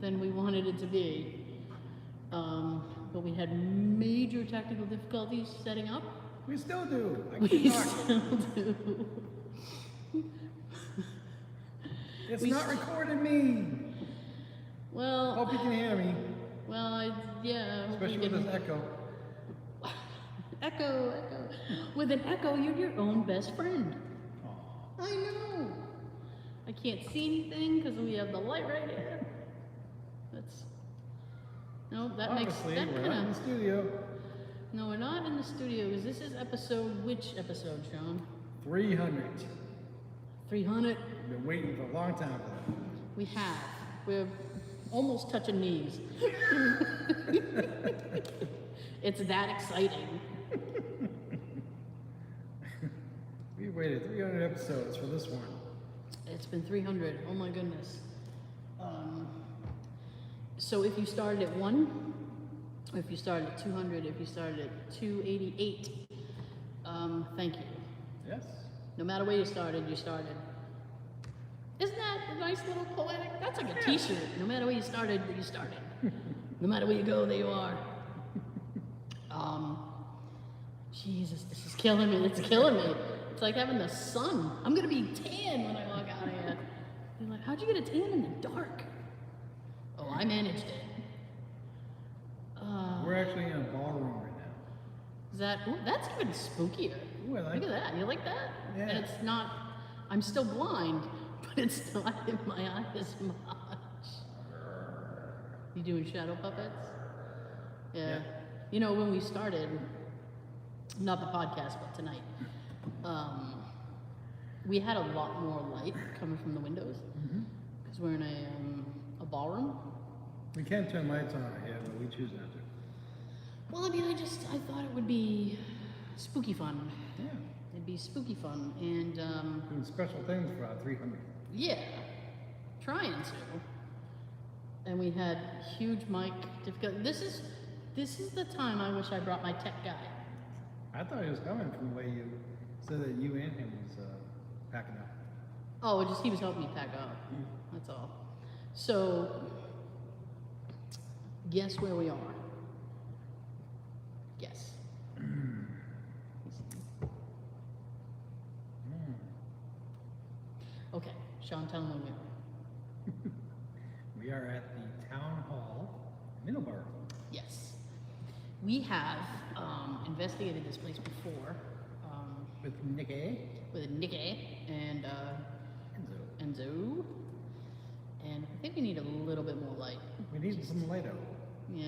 than we wanted it to be. But we had major technical difficulties setting up. We still do. We still do. It's not recording me. Well, Hope you can hear me. well, yeah. Especially with this echo. Echo. With an echo, you're your own best friend. Aww. I know. I can't see anything because we have the light right here. No, that Obviously, makes that we're kind not in the of. studio. No, we're not in the studio because this is which episode, Sean? 300. 300. We've been waiting for a long time for that. We have. We're almost touching knees. It's that exciting. We waited 300 episodes for this one. It's been 300. Oh my goodness. So if you started at 1, or if you started at 200, if you started at 288, thank you. Yes. No matter where you started, you started. Isn't that a nice little poetic? That's like a t-shirt. No matter where you started, you started. No matter where you go, there you are. Jesus, this is killing me. It's killing me. It's like having the sun. I'm gonna be tan when I walk out of here. They're like, how'd you get a tan in the dark? Oh, I managed it. We're actually in a ballroom right now. Is that? Ooh, that's even spookier. Ooh, I like Look at that. You like that? Yeah. And it's not. I'm still blind, but it's not in my eyes as much. You doing shadow puppets? Yeah. You know, when we started, not the podcast, but tonight, we had a lot more light coming from the windows because we're in a ballroom. We can't turn lights on out here, but we choose not to. Well, I mean, I thought it would be spooky fun. Yeah. It'd be spooky fun, and Doing special things for our 300. yeah, trying to. And we had huge mic difficulty. This is the time I wish I brought my tech guy. I thought he was coming from the way you said that you and him was packing up. Oh, he was helping me pack up. That's all. So, guess where we are? Guess. Okay, Sean, tell them where we are. We are at the Town Hall, Middleborough. Yes. We have investigated this place before. With Nicky. With Nicky and Enzo. And I think we need a little bit more light. We need some light out. Yeah.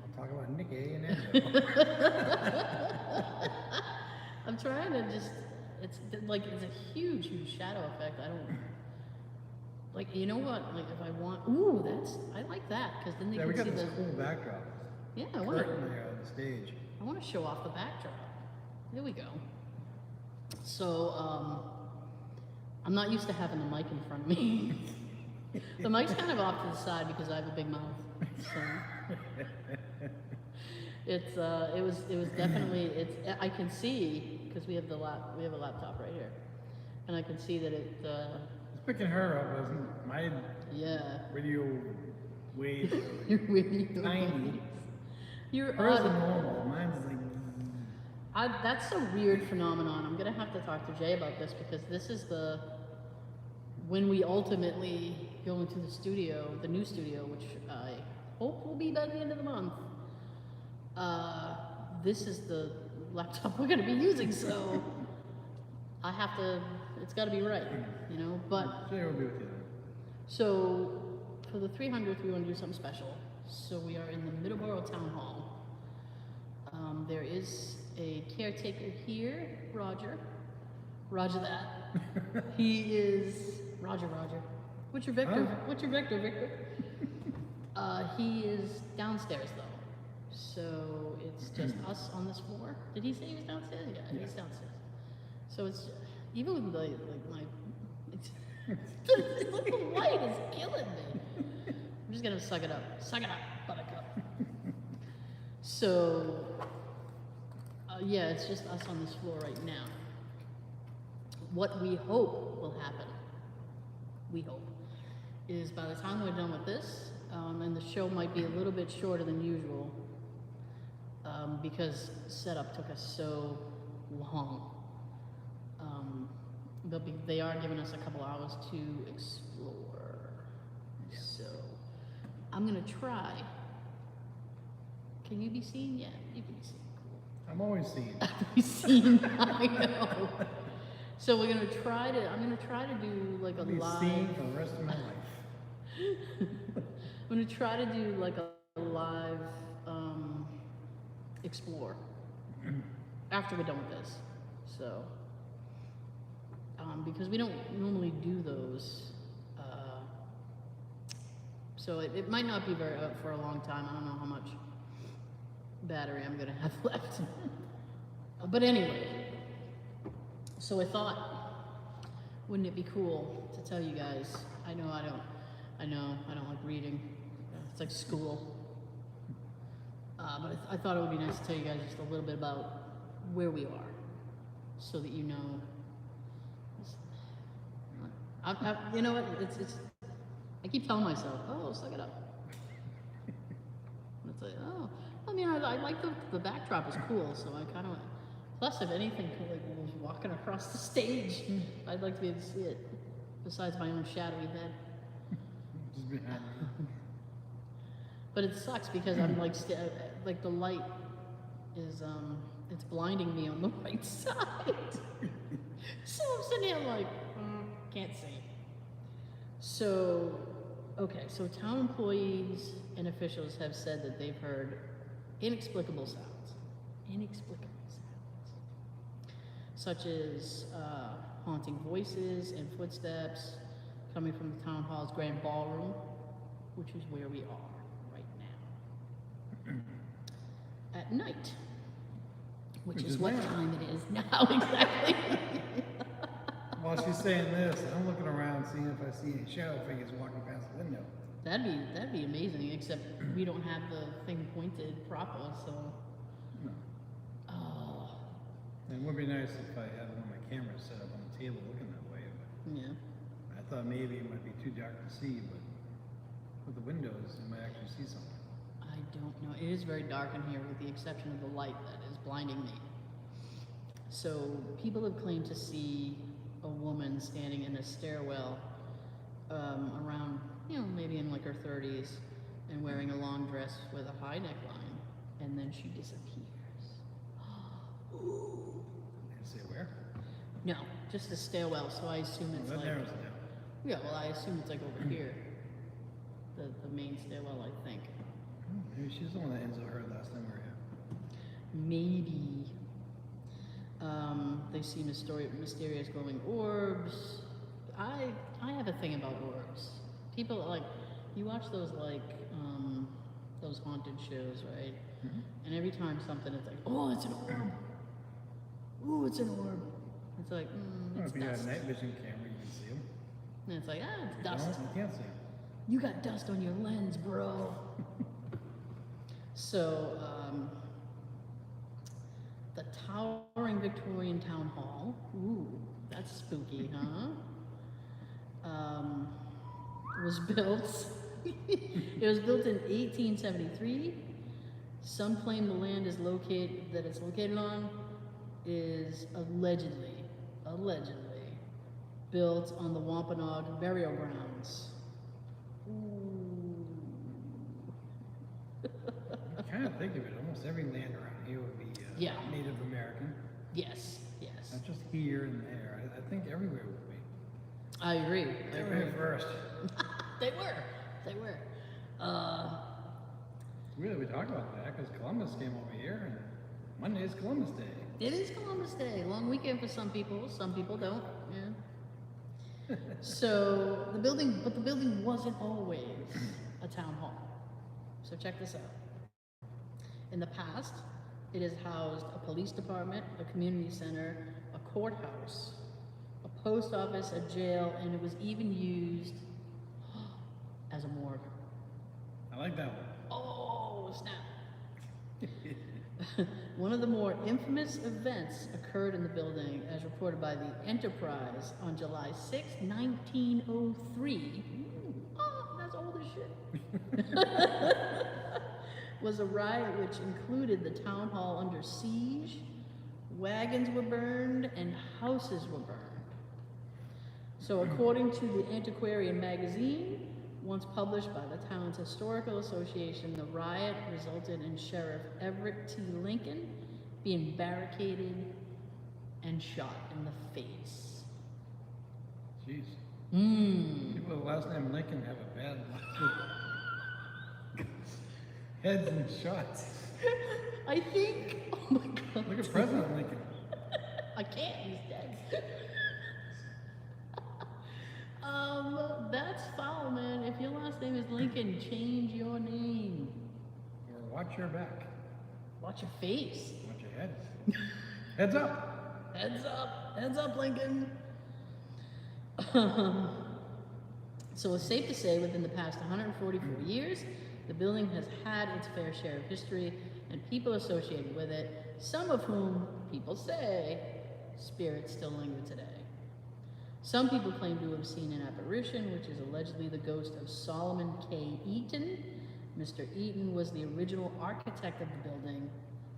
I'll talk about Nicky and Enzo. I'm trying to just, it's a huge shadow effect. I don't, like, you know what, like if I want, I like that, because then they We can got see this cool backdrop. yeah, Curtain there on the stage. I want to show off the backdrop. There we go. So, I'm not used to having the mic in front of me. The mic's kind of off to the side because I have a big mouth. So it was definitely, I can see, because we have a laptop right here, and I can see that it It's picking her up, wasn't my radio wave tiny. Hers is normal, mine's like that's a weird phenomenon. I'm gonna have to talk to Jay about this, because this is when we ultimately go into the studio, the new studio, which I hope will be by the end of the month. This is the laptop we're gonna be using, so I have to. It's got to be right, you know. But Jay will be with you. So for the 300th, we want to do something special. So we are in the Middleborough Town Hall. There is a caretaker here, Roger. Roger that. He is Roger. What's your vector? Huh? What's your vector, Victor? He is downstairs though, so it's just us on this floor. Did he say he was downstairs? Yeah, he's downstairs. So it's even with the light is killing me. I'm just gonna suck it up. Suck it up, buttercup. So, yeah, it's just us on this floor right now. What we hope will happen, is by the time we're done with this, show might be a little bit shorter than usual because setup took us so long. But they are giving us a couple hours to explore. Yeah. So I'm gonna try. Can you be seen? Yeah, you can be seen. Cool. I'm always seeing. Be seen. I know. So we're gonna try to. I'm gonna try to do like a I'll be live. seen for the rest of my life. I'm gonna try to do like a live explore after we're done with this. So because we don't normally do those, so it might not be very for a long time. I don't know how much battery I'm gonna have left. But anyway, so I thought, wouldn't it be cool to tell you guys? I know I don't like reading. It's like school. But I thought it would be nice to tell you guys just a little bit about where we are, so that you know. You know what? It's. I keep telling myself, "Oh, suck it up." It's like, oh, I mean, I like the backdrop is cool, so I kind of. Plus, if anything, like was walking across the stage, I'd like to be able to see it. Besides my own shadowy head. Just behind me. But it sucks because I'm like the light is it's blinding me on the right side. So I'm sitting here like can't see. So okay, so town employees and officials have said that they've heard inexplicable sounds, such as haunting voices and footsteps coming from the town hall's grand ballroom, which is where we are right now. At night, which is what time it is now exactly. While she's saying this, I'm looking around seeing if I see any shadow figures walking past the window. That'd be amazing, except we don't have the thing pointed proper, so. No. Oh. It would be nice if I had one of my cameras set up on the table looking that way, but Yeah. I thought maybe it might be too dark to see, but with the windows, you might actually see something. I don't know. It is very dark in here with the exception of the light that is blinding me. So people have claimed to see a woman standing in a stairwell around, maybe in like her 30s and wearing a long dress with a high neckline, and then she disappears. Ooh. Did it say where? No, just a stairwell, so I assume it's That like... narrows it down. Yeah, well, I assume it's like over here. The main stairwell, I think. Maybe she's the one that ends up heard last time we were here. Maybe. They see mysterious glowing orbs. I have a thing about orbs. People like, you watch those those haunted shows, right? Mm-hmm. And every time something, it's like, oh, it's an orb. Ooh, it's an orb. It's like, it's If you had dust. a night vision camera, you can see them. And it's like, it's You dust. don't, you can't see them. You got dust on your lens, bro. So, the towering Victorian town hall. Ooh, that's spooky, huh? Was built. It was built in 1873. Some claim the land it's located on is allegedly built on the Wampanoag burial grounds. Ooh. Kind of think of it, almost every land around here would be Native American. Yes. Not just here and there. I think everywhere would be. I agree. They were here first. They were. Really, we talk about that because Columbus came over here, and Monday is Columbus Day. It is Columbus Day. Long weekend for some people. Some people don't. Yeah. So the building wasn't always a town hall. So check this out. In the past, it has housed a police department, a community center, a courthouse, a post office, a jail, and it was even used as a morgue. I like that one. Oh, snap. One of the more infamous events occurred in the building as reported by the Enterprise on July 6, 1903. Oh, that's old as shit. was a riot which included the town hall under siege, wagons were burned, and houses were burned. So according to the Antiquarian magazine, once published by the town's historical association, the riot resulted in Sheriff Everett T. Lincoln being barricaded and shot in the face. Jeez. Mm. People with the last name Lincoln have a bad luck. Heads and shots. I think, oh my God. Look at President Lincoln. I can't, he's dead. That's foul, man. If your last name is Lincoln, change your name. Or watch your back. Watch your face. Watch your head. Heads up. Heads up. Heads up, Lincoln. So it's safe to say within the past 144 years, the building has had its fair share of history and people associated with it, some of whom, people say, spirits still linger today. Some people claim to have seen an apparition, which is allegedly the ghost of Solomon K. Eaton. Mr. Eaton was the original architect of the building.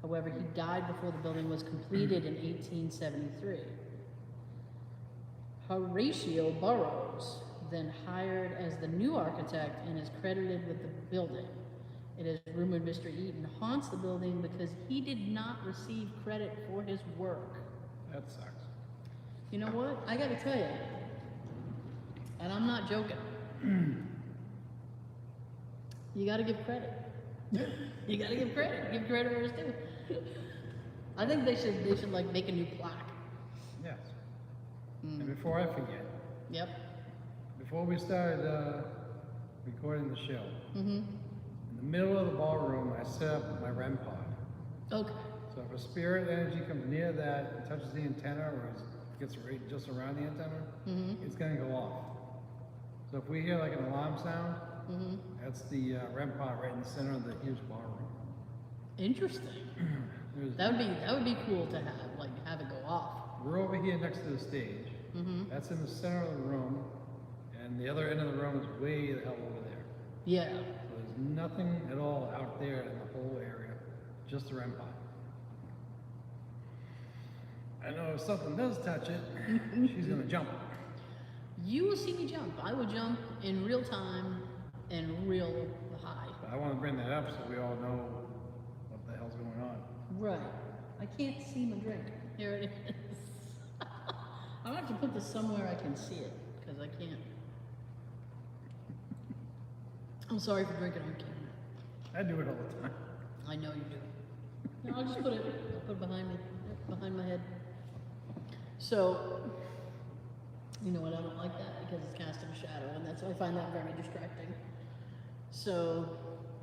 However, he died before the building was completed in 1873. Horatio Burroughs, then hired as the new architect and is credited with the building. It is rumored Mr. Eaton haunts the building because he did not receive credit for his work. That sucks. You know what? I gotta tell you, and I'm not joking, you gotta give credit. You gotta give credit. Give credit where it's due. I think they should like make a new plaque. Yes. And before I forget. Yep. Before we started recording the show, in the middle of the ballroom, I set up my REM pod. Okay. So if a spirit energy comes near that and touches the antenna or gets right just around the antenna, it's going to go off. So if we hear like an alarm sound, that's the REM pod right in the center of the huge ballroom. Interesting. That would be cool to have it go off. We're over here next to the stage. That's in the center of the room, and the other end of the room is way the hell over there. Yeah. So there's nothing at all out there in the whole area, just the REM pod. I know if something does touch it, she's gonna jump. You will see me jump. I will jump in real time and real high. But I want to bring that up so we all know what the hell's going on. Right. I can't see my drink. Here it is. I'll have to put this somewhere I can see it, because I can't. I'm sorry for drinking on camera. I do it all the time. I know you do. No, I'll just put it behind me, behind my head. So, you know what, I don't like that because it's casting a shadow, and I find that very distracting. So,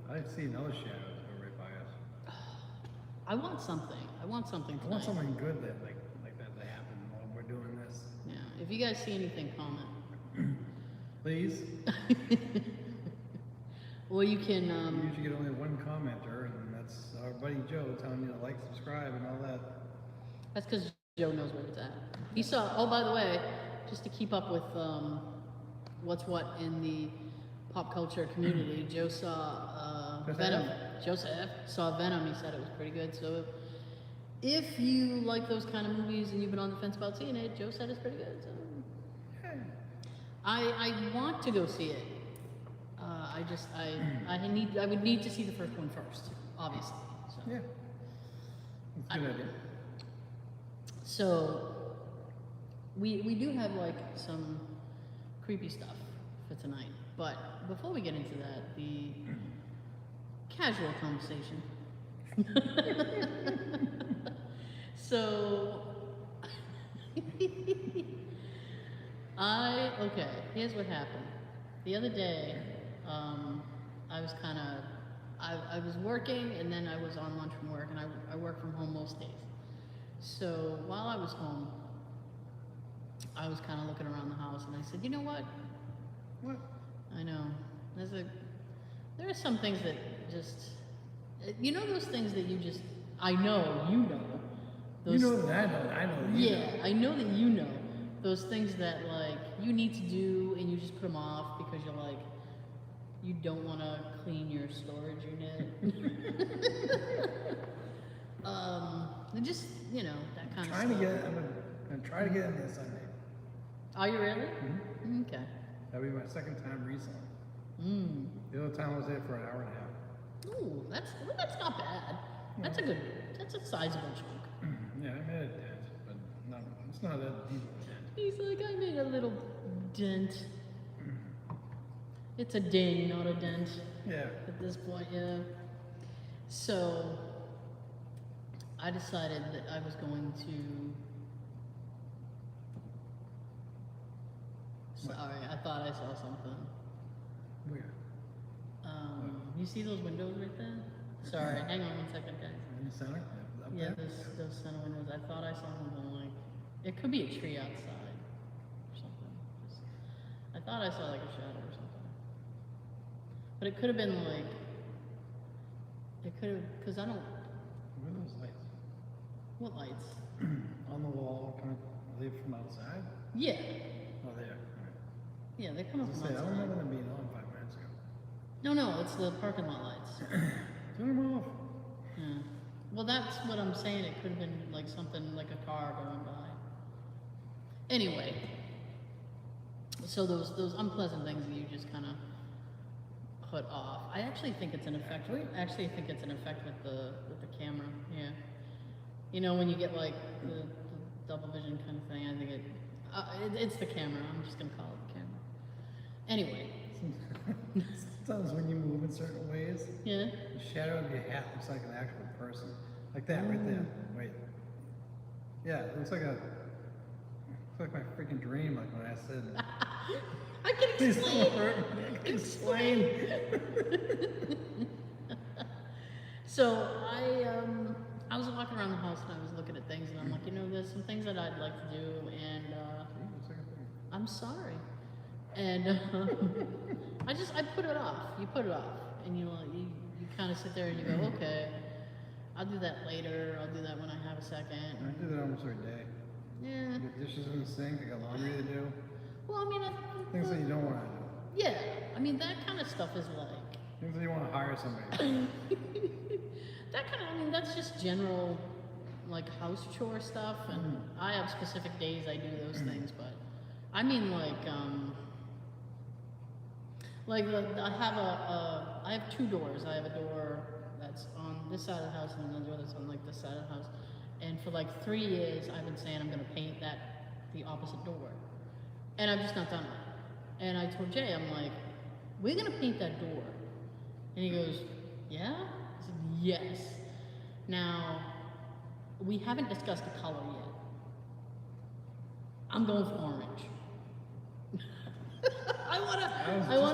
I see another shadow go right by us. I want something. I want something tonight. I want something good that like that to happen while we're doing this. Yeah. If you guys see anything, comment. Please. Or you can. We usually get only one commenter, and that's our buddy Joe telling you to like, subscribe, and all that. That's because Joe knows where it's at. He saw. Oh, by the way, just to keep up with what's what in the pop culture community, Joe saw Venom. Joseph saw Venom. He said it was pretty good. So if you like those kind of movies and you've been on the fence about seeing it, Joe said it's pretty good. So I want to go see it. I would need to see the first one first, obviously. So. Yeah. That's a good idea. So we do have like some creepy stuff for tonight, but before we get into that, the casual conversation. So okay, here's what happened. The other day, I was I was working, and then I was on lunch from work, and I work from home most days. So while I was home, I was kind of looking around the house, and I said, you know what? What? I know. There are some things that just, you know, those things that you just, I know, you know. Those, you know that I know. I know that you know. Those things that like you need to do, and you just put them off because you're like, you don't want to clean your storage unit. And just, you know, that kind of stuff. I'm gonna try to get in there Sunday. Are you really? Mm-hmm. Okay. That'll be my second time recently. Mm. The other time I was there for an hour and a half. Ooh, that's not bad. That's a sizable chunk. Yeah, I made a dent, but it's not that deep of a dent. He's like, I made a little dent. It's a ding, not a dent. Yeah. At this point, yeah. So, I decided that I was going to... Sorry, I thought I saw something. Where? You see those windows right there? Sorry, hang on 1 second, guys. In the center? Up Yeah, there? those center windows. I thought I saw something like... It could be a tree outside or something. I thought I saw like a shadow or something. But it could have been like... It could have... Because I don't... Where are those lights? What lights? On the wall, kind of, are they from outside? Yeah. Oh, they are. All right. Yeah, they're coming from I don't outside. remember them being on 5 minutes ago. No, it's the parking lot lights. Turn them off. Yeah. Well, that's what I'm saying. It could have been like something like a car going by. Anyway, so those unpleasant things that you just kind of put off. I actually think it's an effect. Actually, think it's an effect with the camera. Yeah. You know, when you get like the double vision kind of thing, I think it's the camera. I'm just gonna call it the camera. Anyway. Sometimes when you move in certain ways, Yeah. the shadow of your hat looks like an actual person. Like that right there. Wait. Yeah, it looks like my freaking dream, like when I said. I can Please explain. don't hurt me. I can explain. So I was walking around the house and I was looking at things and I'm like, you know, there's some things that I'd like to do and I'm sorry. And I put it off. You put it off, and you kind of sit there and you go, okay, I'll do that later. I'll do that when I have a second. I do that almost every day. Yeah. I get dishes in the sink. I got laundry to do. Well, I mean, Things that you don't want to do. yeah. I mean, that kind of stuff is like Things that you want to hire somebody. that's just general, like house chore stuff, and I have specific days I do those things, but I mean, I have 2 doors. I have a door that's on this side of the house and another door that's on like this side of the house. And for like 3 years, I've been saying I'm gonna paint the opposite door, and I've just not done it. And I told Jay, I'm like, we're gonna paint that door, and he goes, yeah. I said, yes. Now, we haven't discussed the color yet. I'm going for orange. I want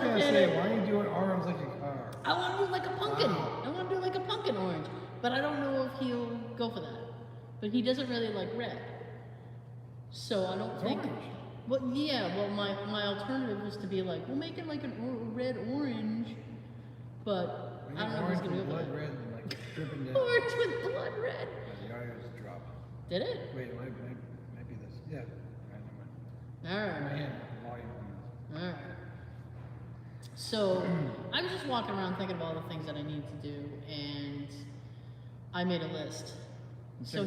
to paint it. Why are you doing orange like a car? I want to do like a pumpkin. Wow. I want to do like a pumpkin orange. But I don't know if he'll go for that. But he doesn't really like red. So I don't think... Orange. Well, yeah. Well, my alternative was to be like, we'll make it like a red orange. But I don't know if he's going to go for that. Red and like dripping down. Orange with blood red. The audio just dropped. Did it? Wait, it might be this. Yeah. All right. My hand, volume. Alright. So, I was just walking around thinking of all the things that I need to do, and I made a list. So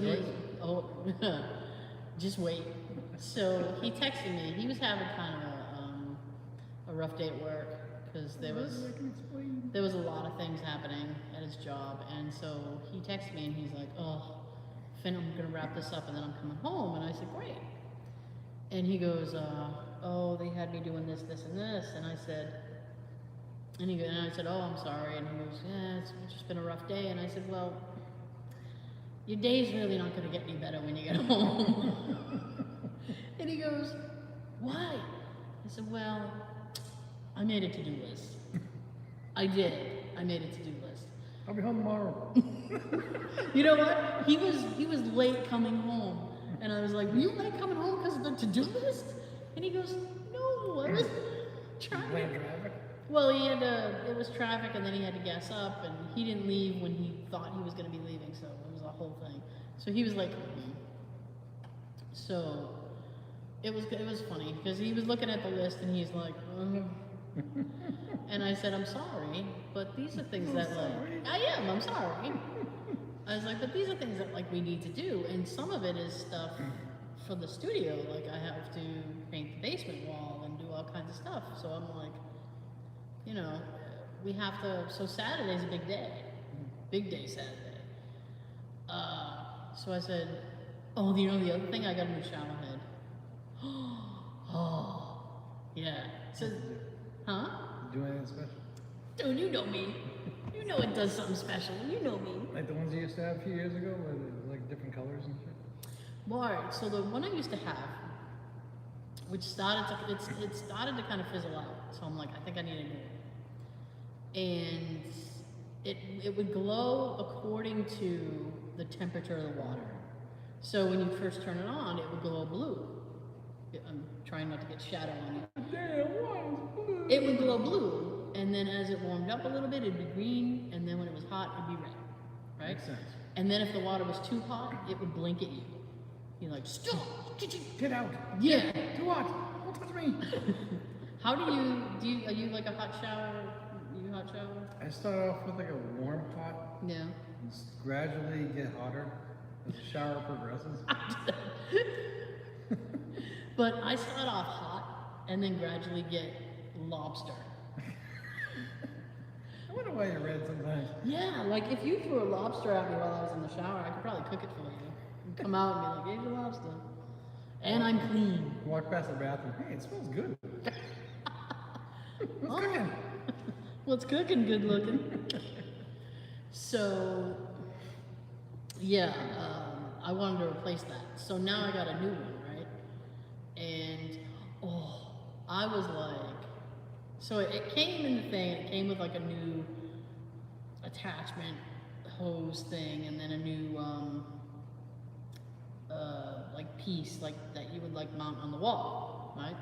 just wait. So, he texted me. He was having kind of a rough day at work, because there was a lot of things happening at his job, and so he texted me, and he's like, oh, Finn, I'm going to wrap this up, and then I'm coming home, and I said, great. And he goes, oh, they had me doing this, this, and this. And I said, I said, oh, I'm sorry. And he goes, yeah, it's just been a rough day. And I said, well, your day's really not going to get any better when you get home. And he goes, why? I said, well, I made a to-do list. I did. I made a to-do list. I'll be home tomorrow. You know what? He was late coming home. And I was like, were you late coming home because of the to-do list? And he goes, no, I was trying to... Traffic? Well, it was traffic, and then he had to gas up, and he didn't leave when he thought he was going to be leaving, so it was a whole thing. So he was like, so it was funny, because he was looking at the list, and he's like, And I said, I'm sorry, but these are things I'm that sorry. I'm sorry. I was like, but these are things that like we need to do, and some of it is stuff for the studio. Like I have to paint the basement wall and do all kinds of stuff. So I'm like, you know, we have to. So Saturday's a big day Saturday. So I said, oh, you know the other thing, I got a new shower head. Oh, yeah. So, huh? Do anything special? Dude, you know me. You know it does something special. You know me. Like the ones you used to have a few years ago, where they're like different colors and shit? Well, all right. So the one I used to have, which started to, it started to kind of fizzle out. So I'm like, I think I need a new one. And it would glow according to the temperature of the water. So when you first turn it on, it would glow blue. I'm trying not to get shadow on you. Damn, blue. It would glow blue, and then as it warmed up a little bit, it'd be green, and then when it was hot, it'd be red. Right? Makes sense. And then if the water was too hot, it would blink at you. You're like, stop! Get out! Yeah. Do what? Don't touch me! How are you like a hot shower? You hot shower? I start off with like a warm pot, Yeah. and gradually get hotter as the shower progresses. But I start off hot and then gradually get lobster. I wonder why you're red sometimes. Yeah, like if you threw a lobster at me while I was in the shower, I could probably cook it for you. And come out and be like, here's your lobster. And I'm clean. Walk past the bathroom. Hey, it smells good. What's cooking? What's cooking? Good looking. So, yeah, I wanted to replace that. So now I got a new one, right? And, oh, I was like, so it came in the thing, it came with like a new attachment hose thing, and then a new, like piece, like that you would like mount on the wall, right?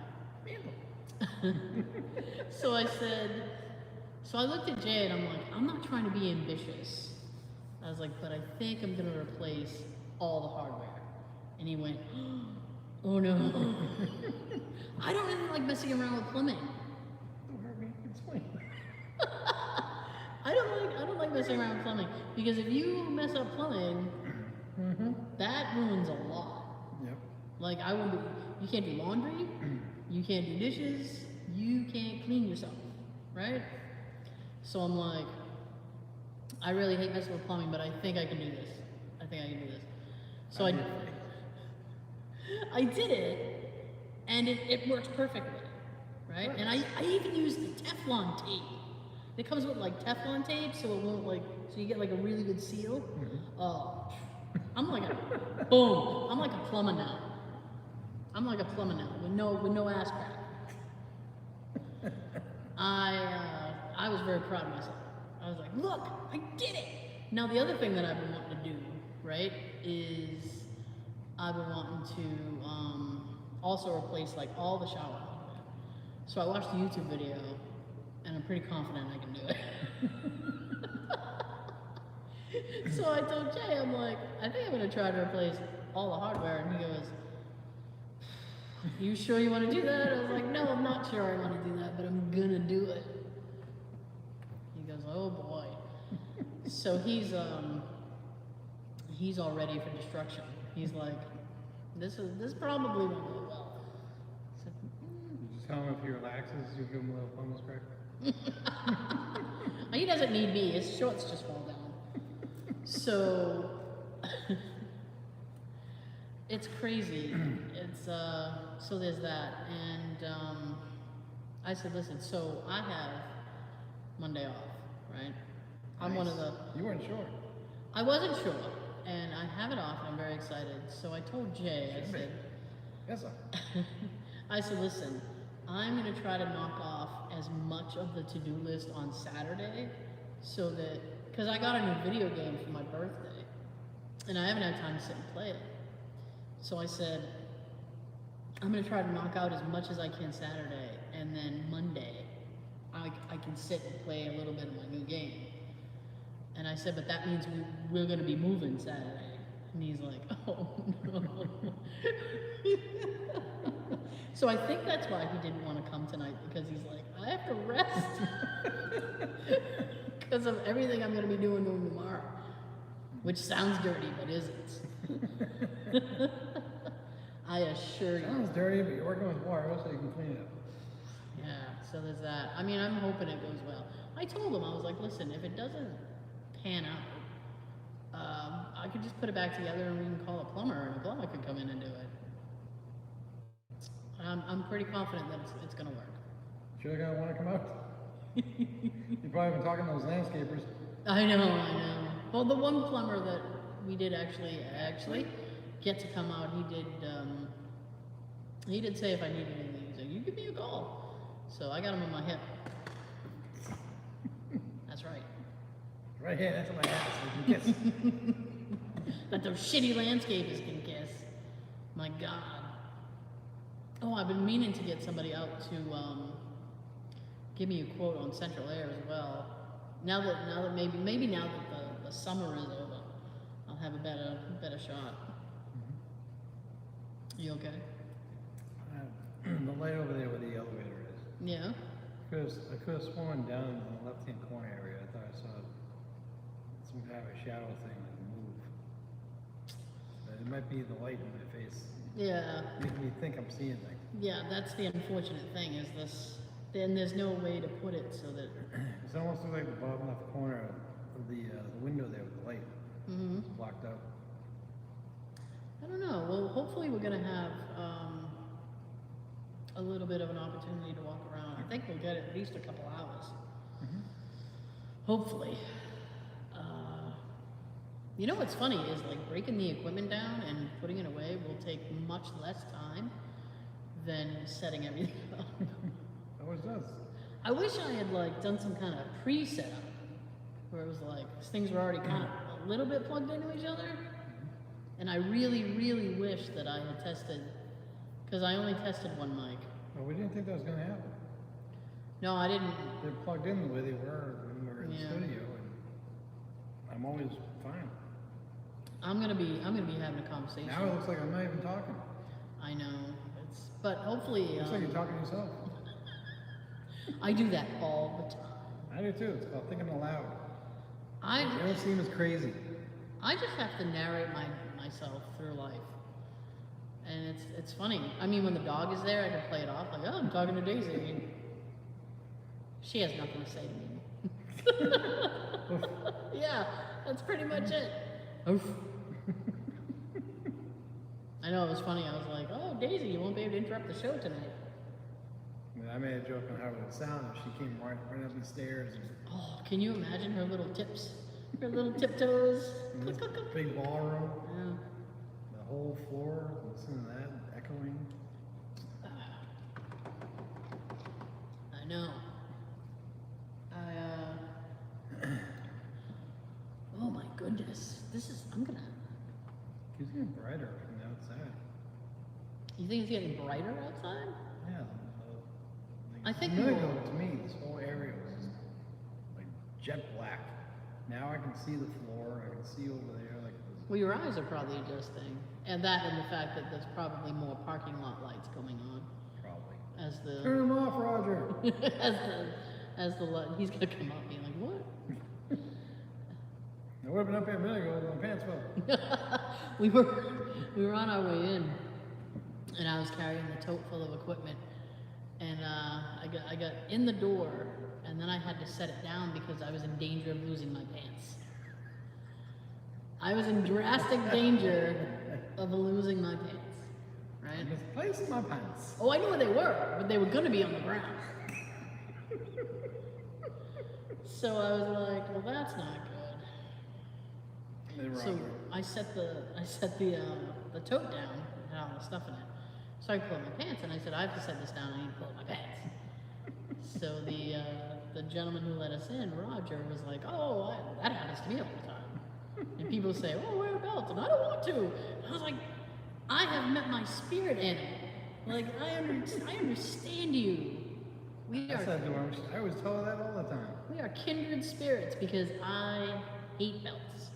So I said, so I looked at Jay and I'm like, I'm not trying to be ambitious. I was like, but I think I'm gonna replace all the hardware. And he went, oh no. I don't really like messing around with plumbing. Don't hurt me. Explain. I don't like messing around with plumbing, because if you mess up plumbing, that ruins a lot. Yep. Like you can't do laundry, you can't do dishes, you can't clean yourself, right? So I'm like, I really hate messing with plumbing, but I think I can do this. So I did it, and it works perfectly, right? And I even used the Teflon tape. It comes with like Teflon tape, so it won't so you get like a really good seal. Oh, I'm like boom. I'm like a plumber now. With no ass crack. I was very proud of myself. I was like, look, I did it. Now the other thing that I've been wanting to do, right, is I've been wanting to also replace like all the shower hardware. So I watched the YouTube video, and I'm pretty confident I can do it. So I told Jay, I'm like, I think I'm gonna try to replace all the hardware, and he goes, you sure you want to do that? I was like, no, I'm not sure I want to do that, but I'm gonna do it. He goes, oh boy. So he's all ready for destruction. He's like, this probably won't go well. So, Just tell him if he relaxes, you give him a little plumber's crack. he doesn't need me. His shorts just fall down. So it's crazy. It's so there's that, and I said, listen. So I have Monday off, right? I'm one of the. You weren't sure. I wasn't sure, and I have it off, and I'm very excited. So I told Jay, I said, yes, sir. I said, listen, I'm gonna try to knock off as much of the to-do list on Saturday, so that, because I got a new video game for my birthday, and I haven't had time to sit and play it. So I said, I'm gonna try to knock out as much as I can Saturday, and then Monday, I can sit and play a little bit of my new game. And I said, but that means we're gonna be moving Saturday. And he's like, oh no. So I think that's why he didn't want to come tonight, because he's like, I have to rest because of everything I'm going to be doing tomorrow, which sounds dirty but isn't. I assure you. Sounds dirty, but you're working with water, so you can clean it up. Yeah, so there's that. I mean, I'm hoping it goes well. I told him, I was like, listen, if it doesn't pan out, I could just put it back together and we can call a plumber, and a plumber could come in and do it. I'm pretty confident that it's going to work. Sure they're going to want to come out? You've probably been talking to those landscapers. I know. Well, the one plumber that we did actually get to come out, he did say if I needed anything, he said, you give me a call. So I got him on my hip. That's right. Right here, that's on my hat, so you can kiss. That those shitty landscapers can kiss. My God. Oh, I've been meaning to get somebody out to give me a quote on Central Air as well. Now that maybe now that the summer is over, I'll have a better shot. You okay? The light over there where the elevator is. Yeah. I could have sworn down in the left-hand corner area. I thought I saw some kind of a shadow thing like move. But it might be the light in my face. Yeah. Making me think I'm seeing things. Yeah, that's the unfortunate thing is this. Then there's no way to put it so that. It's almost like the bottom left corner of the window there with the light. Mm-hmm. It's blocked out. I don't know. Well, hopefully we're gonna have a little bit of an opportunity to walk around. I think we'll get at least a couple hours. Mm-hmm. Hopefully. You know what's funny is like breaking the equipment down and putting it away will take much less time than setting everything up. Always does. I wish I had like done some kind of pre-setup where it was like things were already kind of a little bit plugged into each other. And I really, really wish that I had tested, because I only tested one mic. Well, we didn't think that was going to happen. No, I didn't. They're plugged in the way they were when we were in the Yeah. studio, and I'm always fine. I'm gonna be having a conversation. Now it looks like I'm not even talking. I know. But hopefully. Looks like you're talking to yourself. I do that all the time. I do too. It's called thinking aloud. I You don't seem as crazy. I just have to narrate myself through life. And it's funny. I mean, when the dog is there, I can play it off like, oh, I'm talking to Daisy. She has nothing to say to me. Yeah, that's pretty much it. Oof. I know, it was funny. I was like, oh, Daisy, you won't be able to interrupt the show tonight. I made a joke on how it would sound if she came running up the stairs. And Oh, can you imagine her little tips? Her little tiptoes. in Click, this click, click. big ballroom, Yeah. the whole floor, listen to that echoing. I know. Oh my goodness. It's getting brighter from the outside. You think it's getting brighter outside? Yeah. I think a minute we'll- ago, to me, this whole area was just like jet black. Now I can see the floor. I can see over there. Like Well, your eyes are probably adjusting. And that and the fact that there's probably more parking lot lights going on probably. as the Turn them off, Roger. as the light, he's gonna come up and be like, what? I would have been up here a minute ago when my pants fell. we were on our way in, and I was carrying the tote full of equipment, and I got in the door, and then I had to set it down because I was in danger of losing my pants. I was in drastic danger of losing my pants, right? Misplaced my pants. Oh, I knew where they were, but they were gonna be on the ground. So I was like, well, that's not good. So I set the tote down and had all the stuff in it. So I pulled my pants and I said, I have to set this down, I need to pull up my pants. So the gentleman who let us in, Roger, was like, oh, that happens to me all the time. And people say, oh, wear a belt, and I don't want to. And I was like, I have met my spirit animal. Like, I understand you. I always tell her that all the time. We are kindred spirits because I hate belts.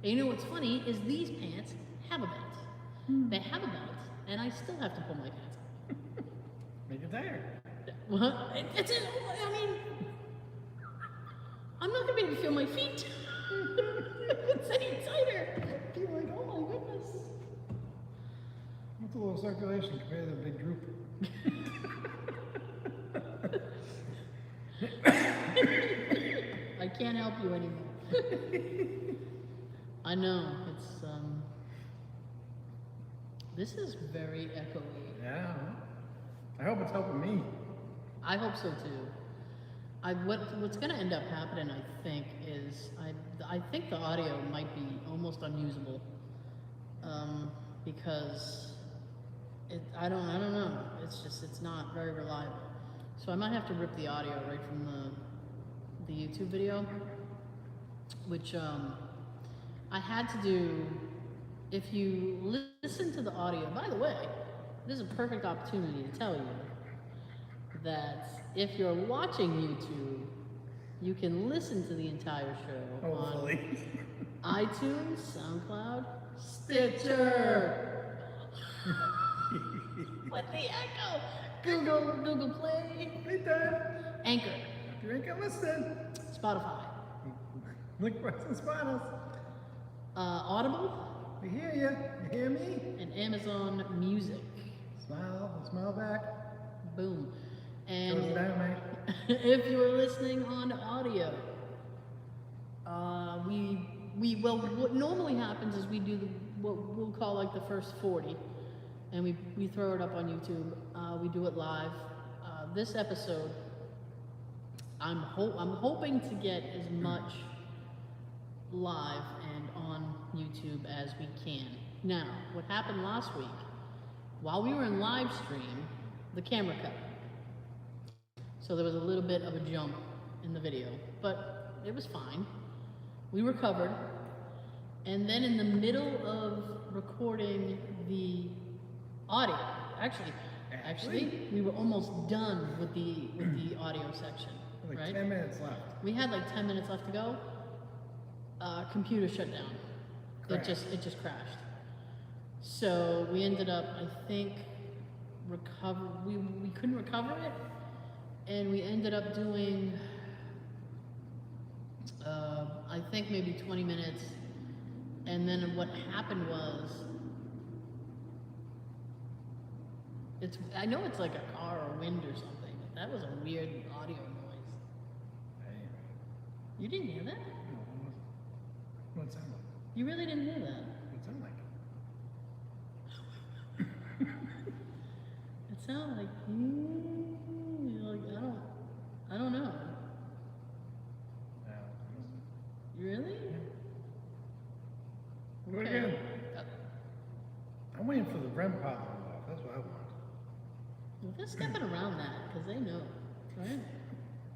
And you know what's funny is these pants have a belt. They have a belt, and I still have to pull my pants up. Make it tighter. What? It's it. I mean, I'm not gonna be able to feel my feet. It's any tighter. You're like, oh my goodness. What's a little circulation compared to the big group? I can't help you anymore. I know, it's, this is very echoey. Yeah. I hope it's helping me. I hope so too. What's gonna end up happening, I think, is, I think the audio might be almost unusable. Because I don't know. It's not very reliable. So I might have to rip the audio right from the YouTube video, which I had to do. If you listen to the audio, by the way, this is a perfect opportunity to tell you that if you're watching YouTube, you can listen to the entire show Hopefully. on iTunes, SoundCloud, Stitcher. With the echo, Google Play, Hey, Dad. Anchor, You ain't gonna listen. Spotify, Look for us and spot us. Audible, We hear you. You hear me? and Amazon Music. Smile back. Boom. Close it And down, mate. if you are listening on audio, well, what normally happens is we do what we'll call like the first 40, and we throw it up on YouTube. We do it live. This episode, I'm hoping to get as much live and on YouTube as we can. Now, what happened last week, while we were in live stream, the camera cut. So there was a little bit of a jump in the video, but it was fine. We recovered. And then in the middle of recording the audio, actually, we were almost done with the audio section, Like right? 10 minutes left. We had like 10 minutes left to go. Computer shut down. Crashed. It just crashed. So we ended up, I think, we couldn't recover it, and we ended up doing, I think maybe 20 minutes. And then what happened was, I know it's like a car or wind or something, but that was a weird audio noise. Hey. You didn't hear that? What it sound like? You really didn't hear that? What it sound like? It sounded like, I don't know. Yeah. Really? Go again. I'm waiting for the REM pod to go off. That's what I want. Well, they're stepping around that because they know, right?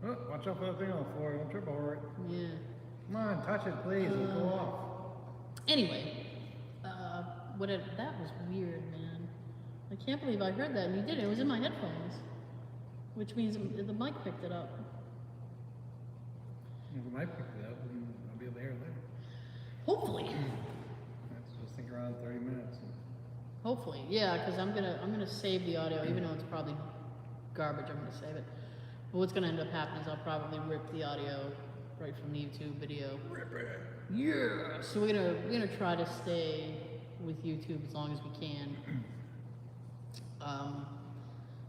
Oh, watch out for that thing on the floor. Don't trip over it. Yeah. Come on, touch it, please. It'll go off. Anyway, that was weird, man. I can't believe I heard that and you did it. It was in my headphones, which means the mic picked it up. If we might pick it up, I'll be able to hear it later. Hopefully. Let's just think around 30 minutes. Hopefully, yeah, because I'm gonna save the audio, even though it's probably garbage. I'm gonna save it. But what's gonna end up happening is I'll probably rip the audio right from the YouTube video. Rip it. Yeah. So we're gonna try to stay with YouTube as long as we can.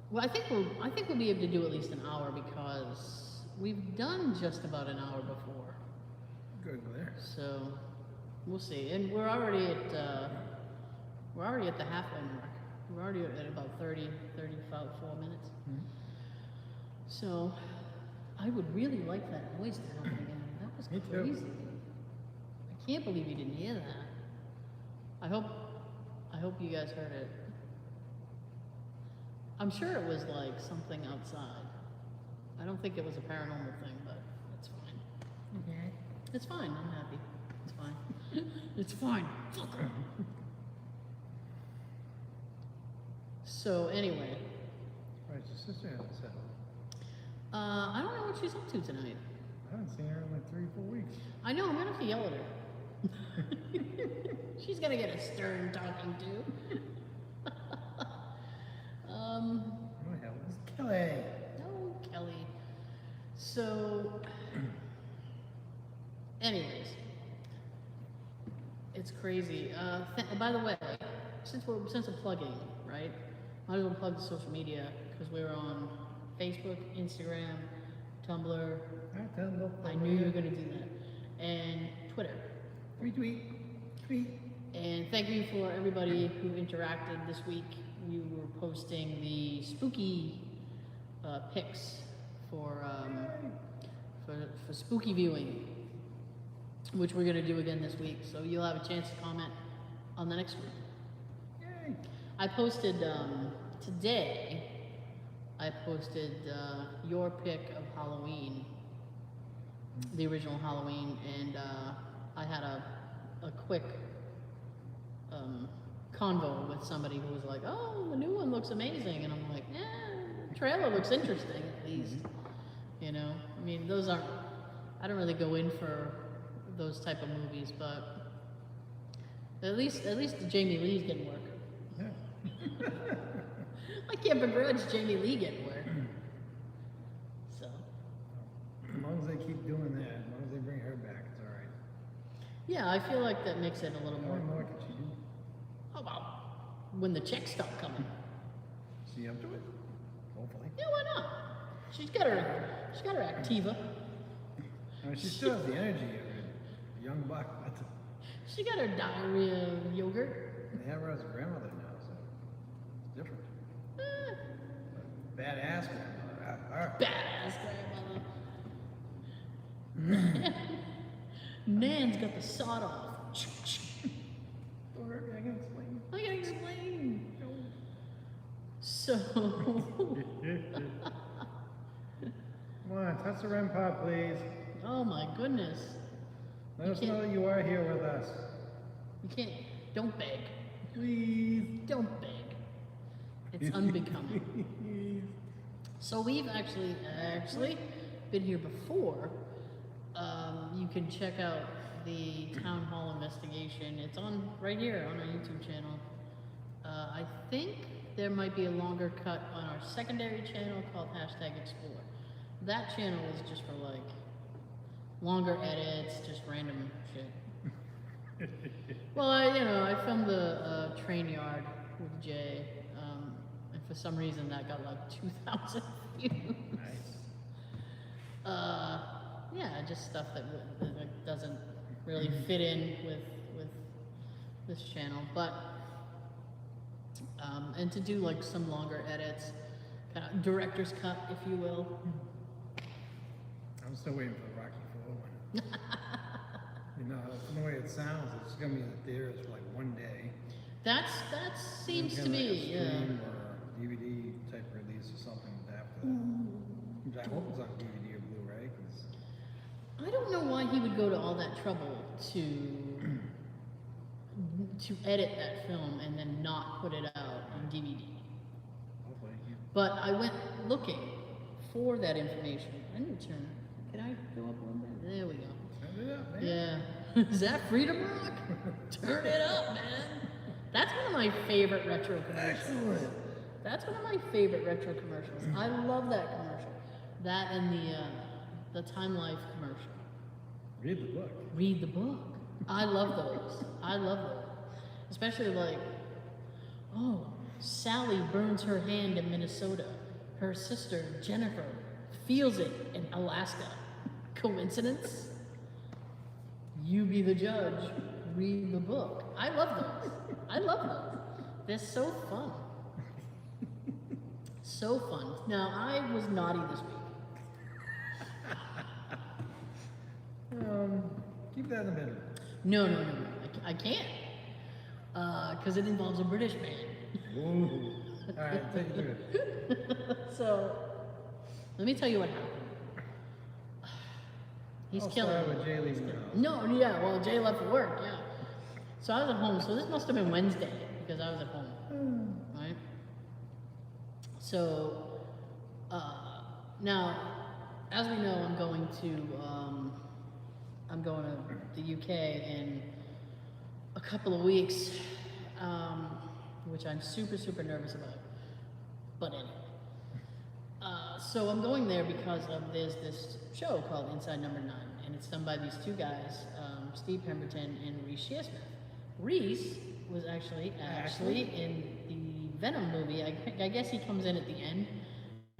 Well, I think we'll be able to do at least an hour because we've done just about an hour before. Good there. So we'll see. And we're already at the halfway mark. We're already at about 35, 4 minutes. Mm-hmm. So I would really like that noise to happen again. That was Me too. crazy. I can't believe you didn't hear that. I hope you guys heard it. I'm sure it was like something outside. I don't think it was a paranormal thing, but it's fine. Okay. It's fine. I'm happy. It's fine. It's fine. So anyway, Right, your sister hasn't said. I don't know what she's up to tonight. I haven't seen her in like 3-4 weeks. I know, I'm gonna have to yell at her. She's gonna get a stern talking to. Oh, hell, it's Kelly. No, So, anyways, it's crazy. By the way, since I'm plugging, right? Might as well plug the social media because we're on Facebook, Instagram, Tumblr. I knew you were going to do that. And Twitter. Tweet. And thank you for everybody who interacted this week. We were posting the spooky pics for spooky viewing, which we're going to do again this week. So you'll have a chance to comment on the next one. Yay. I posted today. I posted your pick of Halloween, the original Halloween, and I had a quick convo with somebody who was like, "Oh, the new one looks amazing," and I'm like, "Yeah, the trailer looks interesting at least." You know, I mean, those aren't. I don't really go in for those type of movies, but at least the Jamie Lee's getting work. Yeah. I can't begrudge Jamie Lee getting work. So. As long as they keep doing that, as long as they bring her back, it's all right. Yeah, I feel like that makes it a little How more. many more can she do? How about when the checks stop coming? Is she up to it? Hopefully. Yeah, why not? She's got her Activa. I mean, she still has the energy of a young buck. She got her diarrhea yogurt. They have her as a grandmother now, so it's different. Badass grandmother. Badass grandmother. Nan's got the sawed off. Don't hurt me, I can explain. I can explain. So. Come on, touch the REM pod, please. Oh my goodness. Let us know that you are here with us. You can't. Don't beg. Please. Don't beg. It's unbecoming. So we've actually been here before. You can check out the town hall investigation. It's on right here on our YouTube channel. I think there might be a longer cut on our secondary channel called Hashtag Explore. That channel is just for like longer edits, just random shit. Well, I filmed the train yard with Jay, and for some reason that got like 2,000 views. Nice. Yeah, just stuff that doesn't really fit in with this channel, but and to do like some longer edits, kind of director's cut, if you will. I'm still waiting for the Rocky IV one. From the way it sounds, it's gonna be in the theaters for like one day. That seems to be, yeah. Stream or DVD type release or something after that. Which I hope it's on DVD or Blu-ray, because I don't know why he would go to all that trouble to edit that film and then not put it out on DVD. hopefully. But I went looking for that information. I need to turn. Can I go up a little bit? There we go. Turn it up, man. Yeah. Is that Freedom Rock? Turn it up, man. That's one of my favorite retro commercials. Excellent. That's one of my favorite retro commercials. I love that commercial. That and the Time Life commercial. Read the book. Read the book. I love those. I love those. Especially like, oh, Sally burns her hand in Minnesota. Her sister, Jennifer, feels it in Alaska. Coincidence? You be the judge. Read the book. I love those. I love those. They're so fun. So fun. Now, I was naughty this week. Keep that in the middle. No. I can't. Because it involves a British man. Ooh. All right, take it through it. So, let me tell you what happened. He's I'll killing start me. with Jay leaving the house. No, yeah, well, Jay left for work, yeah. So I was at home, so this must have been Wednesday, because I was at home, right? So, now, as we know, I'm going to the UK in a couple of weeks, which I'm super, super nervous about. But anyway. So I'm going there because there's this show called Inside Number 9, and it's done by these two guys, Steve Pemberton and Reese Shearsmith. Reese was actually in the Venom movie. I guess he comes in at the end,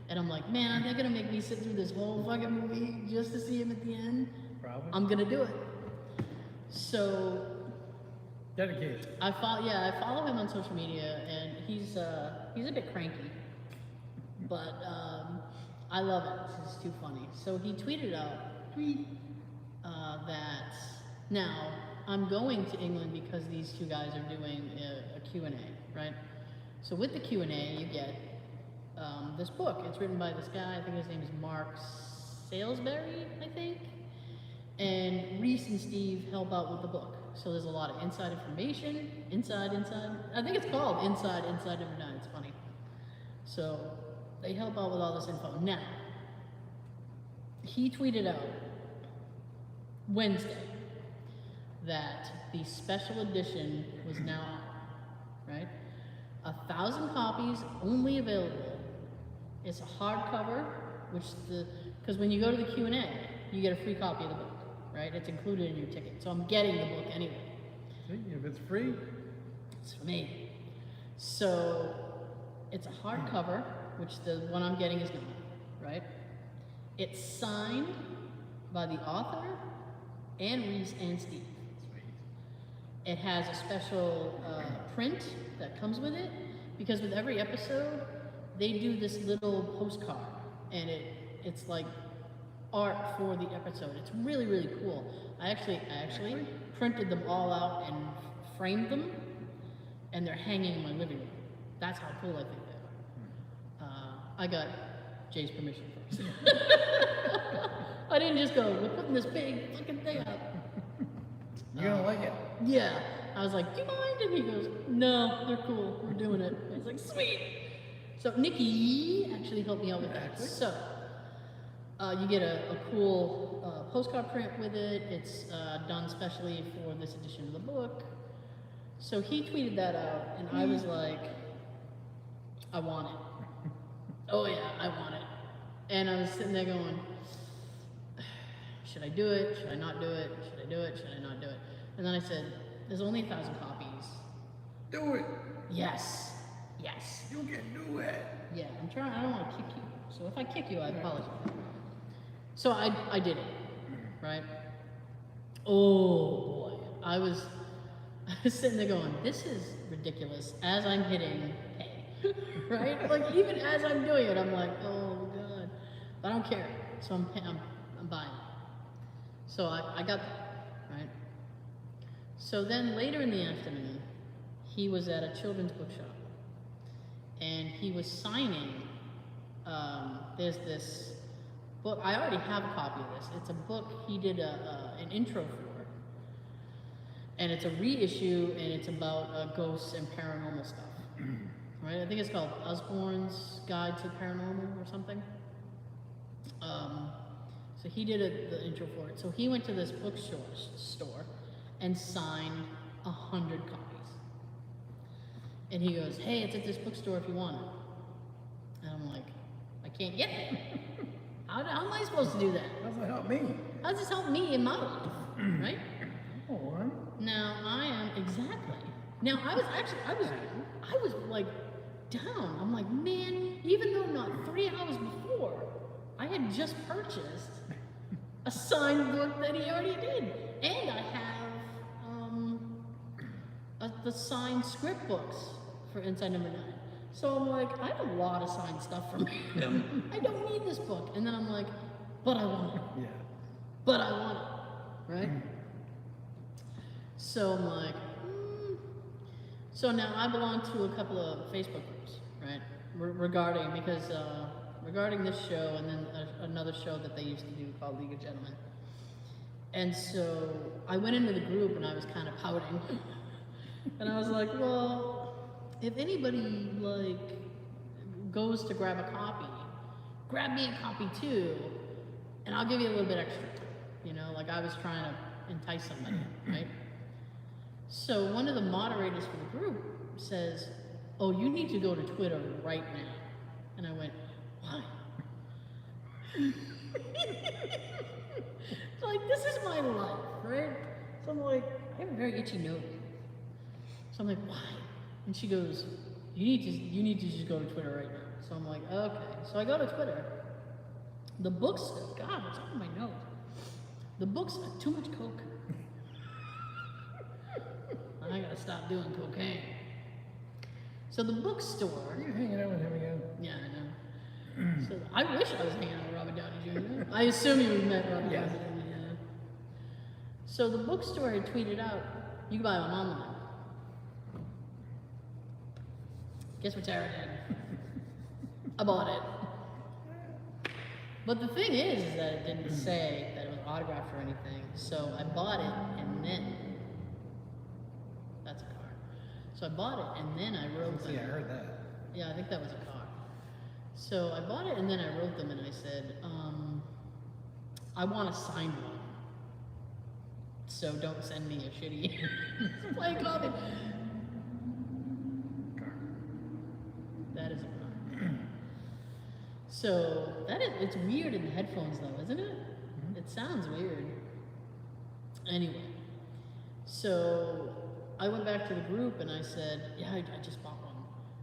and I'm like, man, they're gonna make me sit through this whole fucking movie just to see him at the end. Probably. I'm gonna do it. So Dedication. I follow him on social media, and he's a bit cranky, but I love it. It's too funny. So he tweeted out that now I'm going to England because these two guys are doing a Q&A, right? So with the Q&A, you get this book. It's written by this guy. I think his name is Mark Salisbury, I think. And Reese and Steve help out with the book. So there's a lot of inside information, inside. I think it's called Inside Number 9. It's funny. So they help out with all this info. Now, he tweeted out Wednesday that the special edition was now out, right? 1,000 copies only available. It's a hardcover, because when you go to the Q&A, you get a free copy of the book. Right? It's included in your ticket. So I'm getting the book anyway. See, if it's free, it's for me. So it's a hardcover, which the one I'm getting is not, right? It's signed by the author and Reese and Steve. sweet. It has a special print that comes with it, because with every episode, they do this little postcard, and it's like art for the episode. It's really, really cool. I actually printed them all out and framed them, and they're hanging in my living room. That's how cool I think they are. I got Jay's permission first. I didn't just go, we're putting this big fucking thing up. You're gonna like it. Yeah. I was like, do you mind? And he goes, no, they're cool. We're doing it. I was like, sweet. So Nikki actually helped me out with that. So you get a cool postcard print with it. It's done specially for this edition of the book. So he tweeted that out, and I was like, I want it. Oh yeah, I want it. And I was sitting there going, should I do it? Should I not do it? Should I do it? Should I not do it? And then I said, there's only 1,000 copies. Do it. Yes. Yes. You can do it. Yeah, I'm trying. I don't want to kick you. So if I kick you, I apologize. So I did it, right? Oh boy, I was sitting there going, this is ridiculous. As I'm hitting pay, right? Like even as I'm doing it, I'm like, oh god, I don't care. So I'm buying it. So I got that, right? So then later in the afternoon, he was at a children's bookshop, and he was signing. There's this book. I already have a copy of this. It's a book he did an intro for, and it's a reissue, and it's about ghosts and paranormal stuff. Right? I think it's called Osborne's Guide to Paranormal or something. So he did the intro for it. So he went to this bookstore and signed 100 copies. And he goes, hey, it's at this bookstore if you want it. And I'm like, I can't get it. How am I supposed to do that? How does it help me? How does this help me in my life? Right? Oh, right. Now I am exactly. Now I was like down. I'm like, man, even though not 3 hours before, I had just purchased a signed book that he already did. And I have the signed script books for Inside Number 9. So I'm like, I have a lot of signed stuff from him. I don't need this book. And then I'm like, but I want it. Yeah. But I want it. Right? So I'm like, So now I belong to a couple of Facebook groups, right? Regarding this show, and then another show that they used to do called League of Gentlemen. And so I went into the group and I was kind of pouting. And I was like, well, if anybody goes to grab a copy, grab me a copy too, and I'll give you a little bit extra. I was trying to entice somebody, right? So one of the moderators for the group says, oh, you need to go to Twitter right now. And I went, why? Like, this is my life, right? So I'm like, I have a very itchy nose. So I'm like, why? And she goes, you need to just go to Twitter right now. So I'm like, okay. So I go to Twitter. The books, God, what's on my nose? The books are too much coke. I gotta stop doing cocaine. So the bookstore. Are you hanging out with him again? Yeah, I know. So I wish I was hanging out with Robert Downey Jr. I assume you met Robert Downey Jr. Yeah. So the bookstore had tweeted out, you can buy them online. Guess what Tara did? I bought it. But the thing is that it didn't say that it was autographed or anything. So I bought it and then, that's a car. So I bought it and then I wrote them. Yeah, I heard that. Yeah, I think that was a car. So I bought it and then I wrote them and I said, I want a signed one. So don't send me a shitty play copy. Car. That is a car. So it's weird in the headphones though, isn't it? Mm-hmm. It sounds weird. Anyway, so I went back to the group and I said, yeah, I just bought one.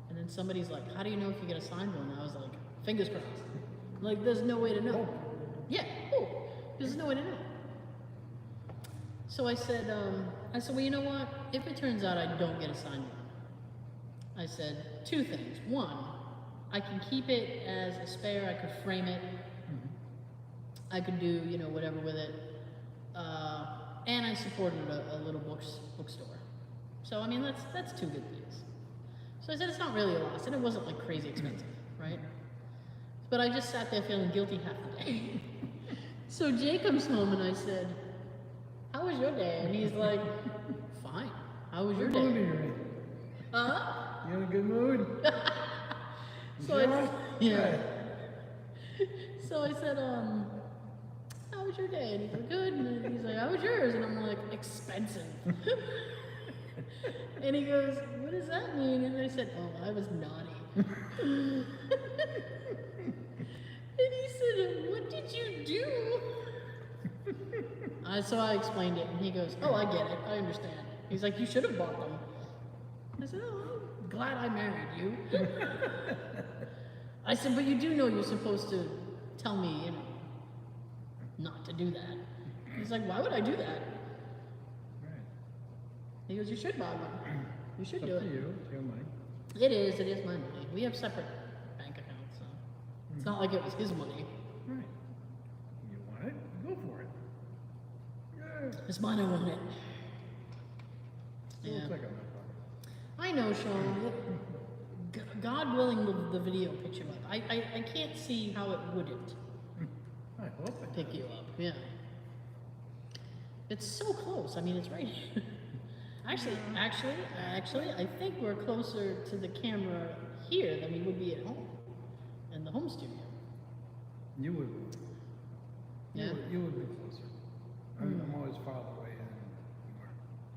And then somebody's like, how do you know if you get a signed one? I was like, fingers crossed. Like, there's no way to know. Yeah, there's no way to know. So I said, well, you know what? If it turns out I don't get a signed one, I said two things. One, I can keep it as a spare. I could frame it. Mm-hmm. I could do, whatever with it. And I supported a little bookstore. So, I mean, that's two good things. So I said it's not really a loss, and it wasn't like crazy expensive, right? But I just sat there feeling guilty half the day. So Jay comes home and I said, how was your day? And he's like, fine. How was your day? What mood are you in? You in a good mood? So I said, how was your day? And he's like, good. And he's like, how was yours? And I'm like, expensive. And he goes, what does that mean? And I said, oh, I was naughty. And he said, what did you do? So I explained it, and he goes, oh, I get it. I understand. He's like, you should have bought them. I said, oh, I'm glad I married you. I said, but you do know you're supposed to tell me, not to do that. He's like, why would I do that? He goes, you should buy one. You should do it. It's up to you. It's your money. It is my money. We have separate bank accounts, so it's not like it was his money. Right. You want it? Go for it. Yeah. It's mine, I want it. Still Yeah. looks like a I know, Sean. God willing, the video picture up. I can't see how it wouldn't I hope it pick you up. Yeah. It's so close. I mean, it's right here. Actually, I think we're closer to the camera here than we would be at home, in the home studio. You would be. Yeah. You would be closer. I'm always farther away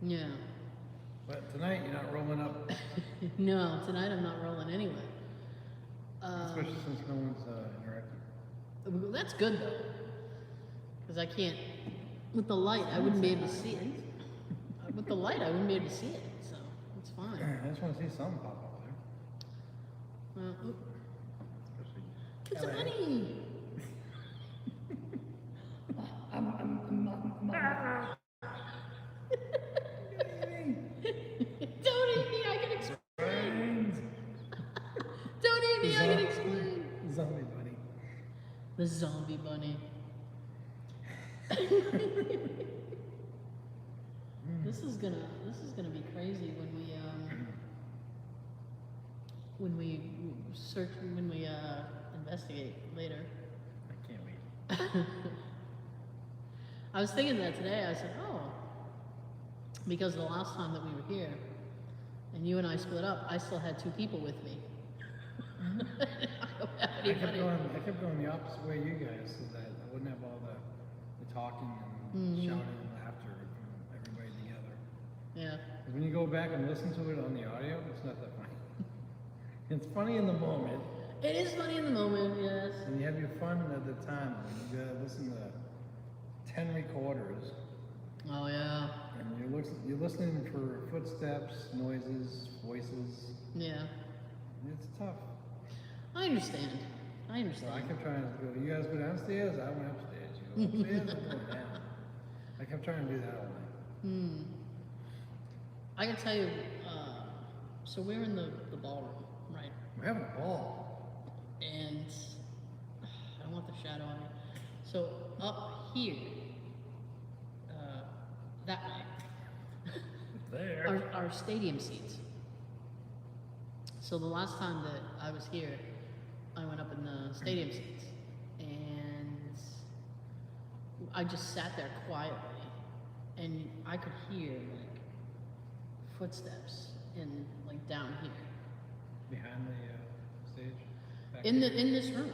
than you are. Yeah. But tonight you're not rolling up. No, tonight I'm not rolling anyway. Especially since no one's interacting. Well, that's good though, because I can't. With the light, I wouldn't be able to see it. With the light, I wouldn't be able to see it, so it's fine. I just want to see something pop up there. It's a LA. bunny. Don't eat me, I can explain. Don't eat me, I can explain. Zombie bunny. The zombie bunny. This is gonna be crazy when we investigate later. I can't wait. I was thinking that today. I said, oh, because the last time that we were here and you and I split up, I still had two people with me. I kept going the opposite way you guys, so that I wouldn't have all the talking and shouting and laughter from everybody together. Yeah. 'Cause when you go back and listen to it on the audio, it's not that funny. It's funny in the moment. It is funny in the moment, yes. And you have your fun at the time. You gotta listen to 10 recorders. Oh yeah. And you're listening for footsteps, noises, voices. Yeah. It's tough. I understand. So I kept trying to go, you guys go downstairs? I went upstairs. You go upstairs? I'm going down. I kept trying to do that all night. I can tell you, so we're in the ballroom, right? We're having a ball. And I don't want the shadow on me. So up here, that way, There. are stadium seats. So the last time that I was here, I went up in the stadium seats, and I just sat there quietly, and I could hear like footsteps in like down here Behind the stage? Back in there? this room.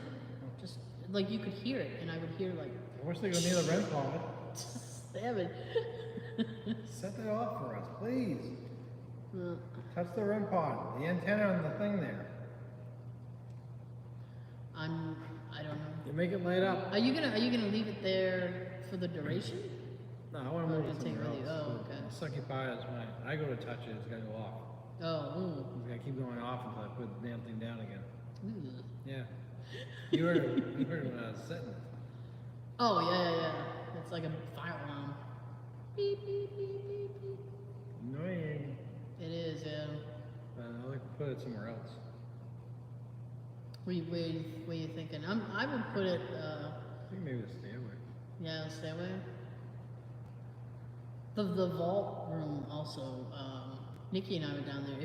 Just like you could hear it, and I would hear like I wish they go near the red pod. damn it. Set that off for us, please. Touch the REM pod, the antenna on the thing there. I don't know. You make it light up. Are you gonna leave it there for the duration? No, I want Oh, to move you're it gonna take somewhere it with else. you. Oh, okay. The sucky pie is when I go to touch it, it's gonna go off. Oh, It's gonna keep going off until I put the damn thing down again. ooh. Yeah. You heard it when I was sitting. Oh yeah. It's like a fire alarm. Beep beep beep beep beep. Annoying. It is, yeah. I like to put it somewhere else. Where you thinking? I would put it. I think maybe the stairway. Yeah, stay away. The vault room also. Nikki and I were down there.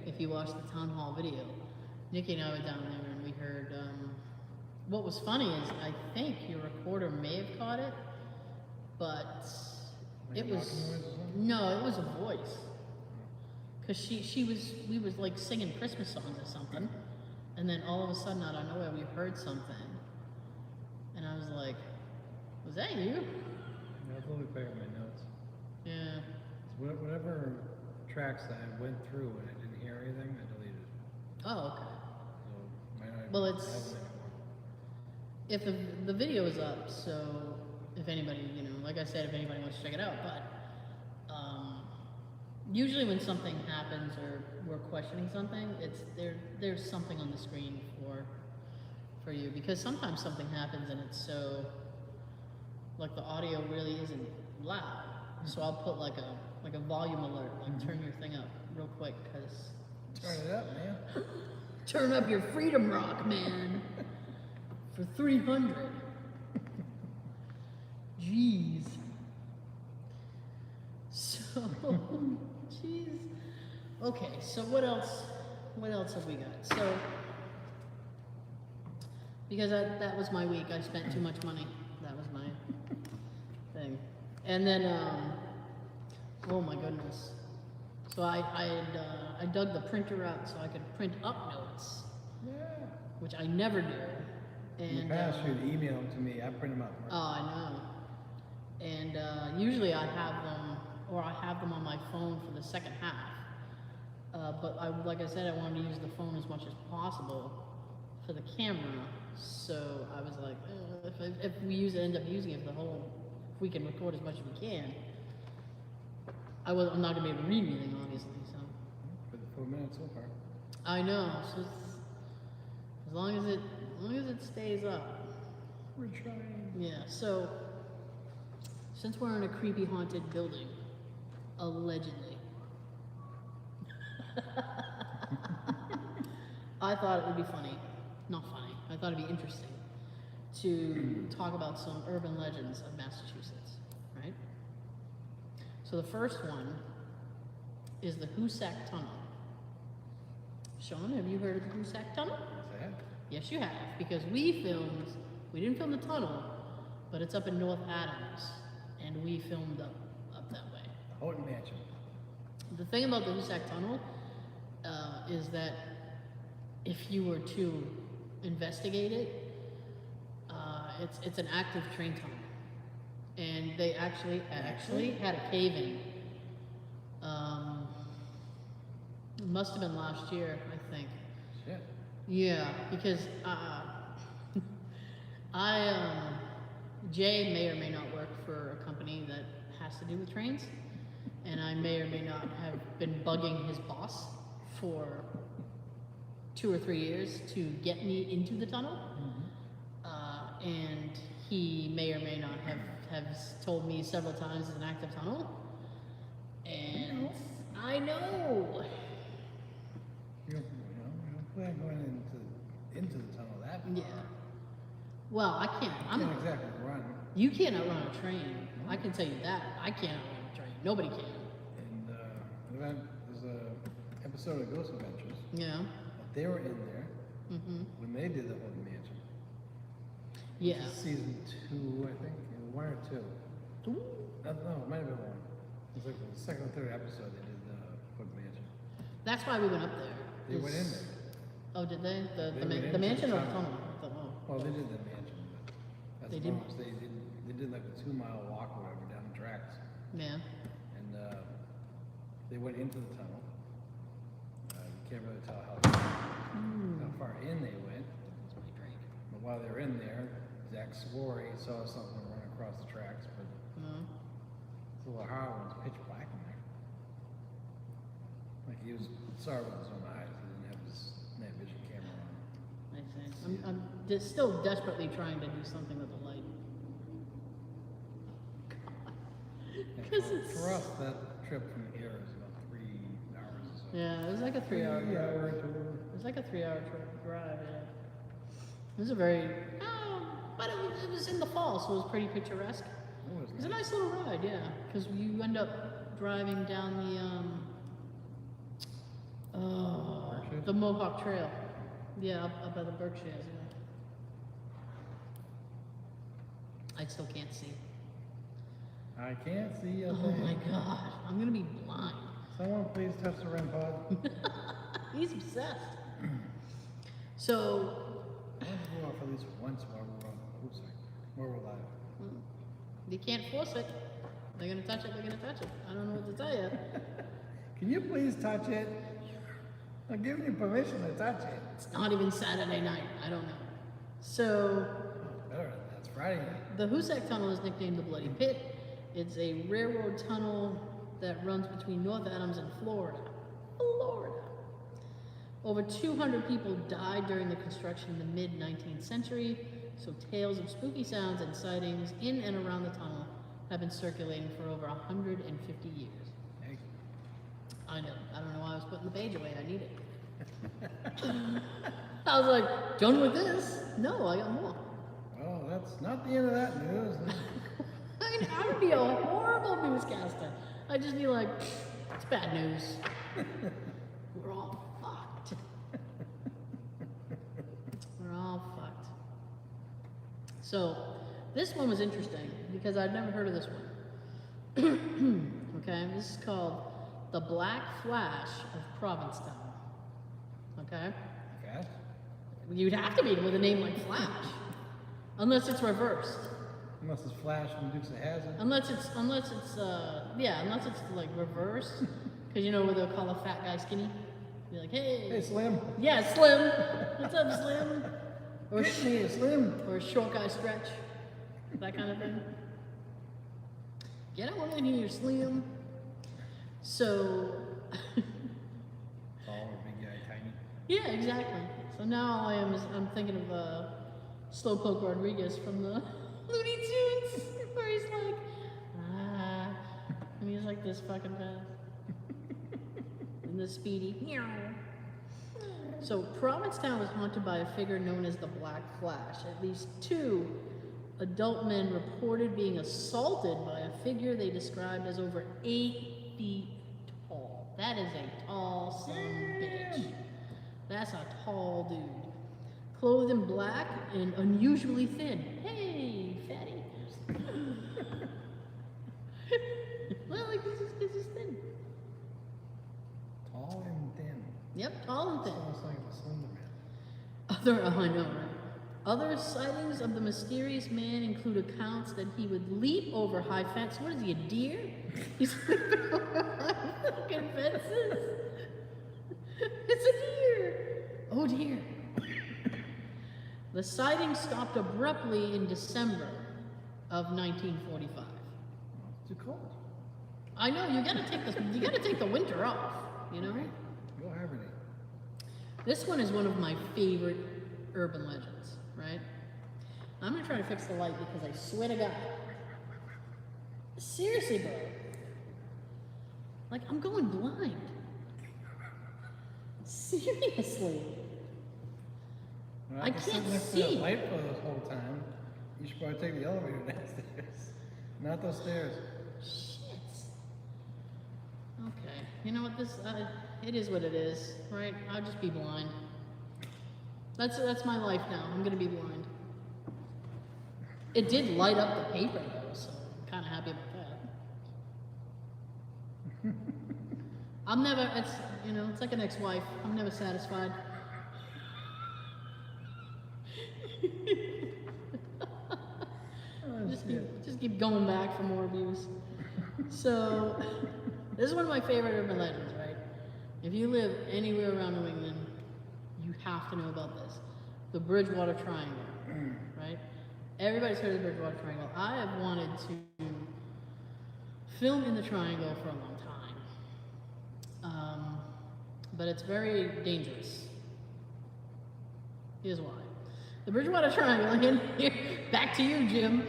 If you watched the town hall video, Nikki and I were down there and we heard. What was funny is I think your recorder may have caught it, but Like it a was knocking noise or something? no, it was a voice. Cause we was like singing Christmas songs or something, and then all of a sudden out of nowhere we heard something, and I was like, "Was that you?" Yeah, I'll look back at my notes. Yeah. Whatever tracks that I went through and I didn't hear anything, I deleted. Oh, okay. So might not Well, even it's- have it anymore. If the video is up, so if anybody, like I said, if anybody wants to check it out, but usually when something happens or we're questioning something, it's there's something on the screen for you, because sometimes something happens and it's so like the audio really isn't loud, so I'll put like a volume alert, like turn your thing up real quick, because Turn it up, man. turn up your freedom rock, man. For 300. Jeez. So, jeez. Okay, so what else have we got? So, because that was my week, I spent too much money. That was my thing. And then, oh my goodness. So I dug the printer out so I could print up notes, Yeah. which I never do. In the past, you'd email them to me. I print them out. Oh, I know. And usually I have them on my phone for the second half. But like I said, I wanted to use the phone as much as possible for the camera. So I was like, if we end up using it for the whole, if we can record as much as we can, I'm not gonna be able to read anything, obviously. So For the 4 minutes so far. I know. So as long as it stays up. We're trying. Yeah, so since we're in a creepy haunted building, allegedly, I thought it would be funny. Not funny. I thought it'd be interesting to talk about some urban legends of Massachusetts, right? So the first one is the Hoosac Tunnel. Sean, have you heard of the Hoosac Tunnel? Is that? Yes, you have, because we didn't film the tunnel, but it's up in North Adams, and we filmed up that way. Houghton Mansion. The thing about the Hoosac Tunnel is that if you were to investigate it, it's an active train tunnel, and they actually had a cave-in. It must have been last year, I think. Shit. Yeah, because Jay may or may not work for a company that has to do with trains, and I may or may not have been bugging his boss for 2 or 3 years to get me into the tunnel, and he may or may not have told me several times it's an active tunnel, and I know. You don't plan going into the tunnel that far. Yeah. Well, I can't. You can't exactly run. You can't outrun a train. I can tell you that. I can't outrun a train. Nobody can. And there's a episode of Ghost Adventures. Yeah. That they were in there when they did the Haunted Mansion. Yeah. This is season 2, I think. 1 or 2. Ooh. No, it might have been 1. It was like the second or third episode they did the Haunted Mansion. That's why we went up there. They went in there. Oh, did they? They went The mansion into or the the tunnel? Well, they did the mansion, but that's They the did? bonus. They did like a 2-mile walk or whatever down the tracks, Yeah. and they went into the tunnel. You can't really tell how far in they went. That's my drink. But while they were in there, Zach swore he saw something run across the tracks, but No. it's a little hard when it's pitch black in there. Like he saw it with his own eyes. He didn't have his night vision camera on. I see. I'm still desperately trying to do something with the light. And Because it's... for us, that trip from here is about 3 hours or so. Yeah, it was like a 3-hour drive. hour tour. It was like a 3-hour drive, yeah. It was a very... but it was in the fall, so it was pretty picturesque. It was a nice little ride, yeah. Because you end up driving down the Mohawk Trail. Yeah, up by the Berkshires, yeah. I still can't see. I can't see a Oh thing. my god, I'm gonna be blind. Someone please touch the REM pod. He's obsessed. So, I want to go off at least once while we're on. Oops, sorry. While we're live. you can't force it. They're gonna touch it, they're gonna touch it. I don't know what to tell you. Can you please touch it? I'm giving you permission to touch it. It's not even Saturday night, I don't know. So, Better than that. It's Friday night. the Hoosac Tunnel is nicknamed the Bloody Pit. It's a railroad tunnel that runs between North Adams and Florida. Florida. Over 200 people died during the construction in the mid-19th century, so tales of spooky sounds and sightings in and around the tunnel have been circulating for over 150 years. Hey. I know. I don't know why I was putting the page away. I need it. I was like, done with this? No, I got more. Well, that's not the end of that news. I would be a horrible newscaster. I'd just be like, it's bad news. We're all fucked. We're all fucked. So, this one was interesting because I'd never heard of this one. Okay, this is called The Black Flash of Provincetown. Okay? Okay. You'd have to be with a name like Flash. Unless it's reversed. Unless it's Flash from Dukes of Hazzard. Unless it's like reversed. Because you know where they'll call a fat guy skinny? Be like, hey. Hey, Slim. Yeah, Slim. What's up, Slim? Or, Get me, Slim. or short guy stretch. That kind of thing. Get on in here, Slim. So, Tall or big guy, tiny. yeah, exactly. So now all I am is I'm thinking of Slowpoke Rodriguez from the Looney Tunes, where he's like, and he's like this fucking fast. And the speedy, meow. So Provincetown was haunted by a figure known as the Black Flash. At least 2 adult men reported being assaulted by a figure they described as over 8 feet tall. That is a tall son of a bitch. That's a tall dude. Clothed in black and unusually thin. Hey, fatty. Well, like this is thin. Tall and thin. Yep, tall and thin. Almost like a Slender Man. I know, right? Other sightings of the mysterious man include accounts that he would leap over high fences. What is he, a deer? He's leaping over high fucking fences. It's a deer. Oh dear. The sighting stopped abruptly in December of 1945. It's too cold. I know, you gotta take the winter off, you know? Go hibernate. This one is one of my favorite urban legends, right? I'm gonna try to fix the light because I swear to God. Seriously, bro. Like, I'm going blind. Seriously. Well, I after sitting can't next to that see. light for this whole time, you should probably take the elevator downstairs. Not those stairs. Shit. Okay. You know what? It is what it is, right? I'll just be blind. That's my life now. I'm gonna be blind. It did light up the paper though, so I'm kind of happy about that. I'm never. It's like an ex-wife. I'm never satisfied. Just keep going back for more abuse. So, this is one of my favorite urban legends, right? If you live anywhere around New England, you have to know about this. The Bridgewater Triangle, right? Everybody's heard of the Bridgewater Triangle. I have wanted to film in the Triangle for a long time. But it's very dangerous. Here's why. The Bridgewater Triangle, back to you, Jim.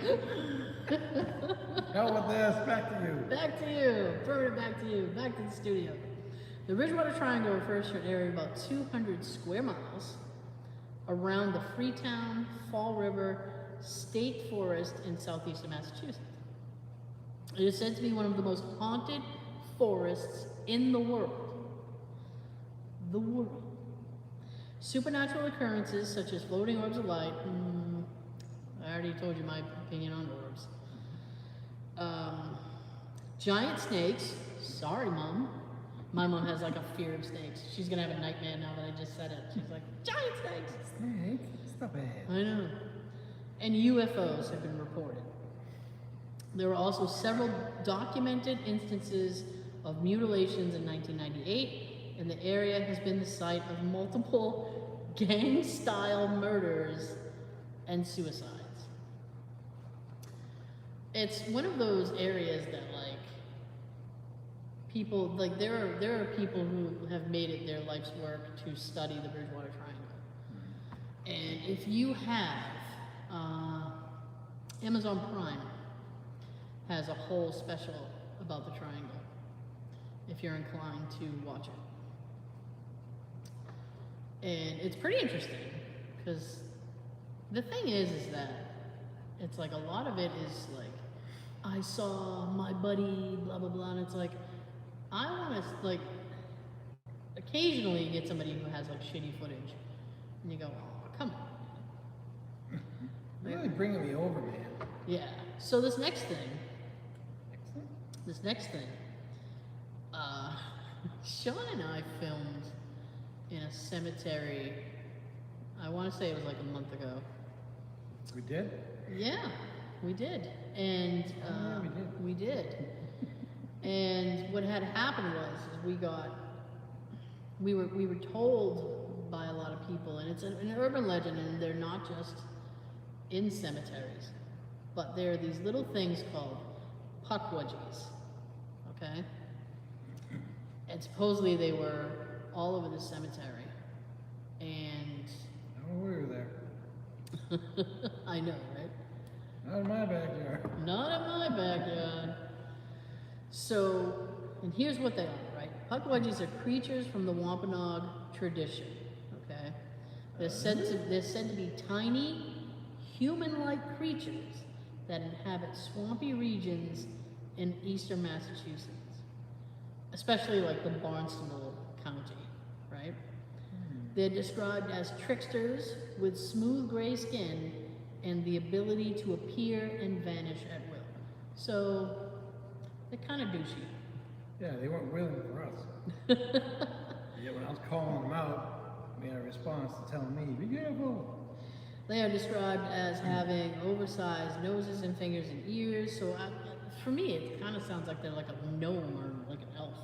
Hell with this, back to you. Back to you. Throwing it back to you. Back to the studio. The Bridgewater Triangle refers to an area of about 200 square miles around the Freetown, Fall River State Forest in southeastern Massachusetts. It is said to be one of the most haunted forests in the world. The world. Supernatural occurrences such as floating orbs of light. I already told you my opinion on orbs. Giant snakes. Sorry, Mom. My mom has like a fear of snakes. She's gonna have a nightmare now that I just said it. She's like, giant snakes. Snake? Stop it. I know. And UFOs have been reported. There were also several documented instances of mutilations in 1998, and the area has been the site of multiple gang-style murders and suicides. It's one of those areas that, like, people, like, there are people who have made it their life's work to study the Bridgewater Triangle. And if you have, Amazon Prime has a whole special about the triangle, if you're inclined to watch it. And it's pretty interesting, because the thing is that it's like a lot of it is like, I saw my buddy, blah, blah, blah, and it's like, I want to, like, occasionally you get somebody who has, like, shitty footage, and you go, oh, come on. You're really bringing me over, man. Yeah. So this next thing, Sean and I filmed in a cemetery, I want to say it was like a month ago. We did? Yeah, we did. And Yeah, we did. And what had happened was we were told by a lot of people, and it's an urban legend, and they're not just in cemeteries, but there are these little things called puck wedgies, okay? And supposedly they were all over the cemetery, and Oh, we were there. I know, right? Not in my backyard. Not in my backyard. So, and here's what they are, right? Puck wedgies are creatures from the Wampanoag tradition, okay? They're said to be tiny, human-like creatures that inhabit swampy regions in eastern Massachusetts, especially like the Barnstable County, right? They're described as tricksters with smooth gray skin and the ability to appear and vanish at will. So, they're kind of douchey. Yeah, they weren't willing for us. Yeah, when I was calling them out, we had a response to telling me, be careful. They are described as having oversized noses and fingers and ears. So for me, it kind of sounds like they're like a gnome or like an elf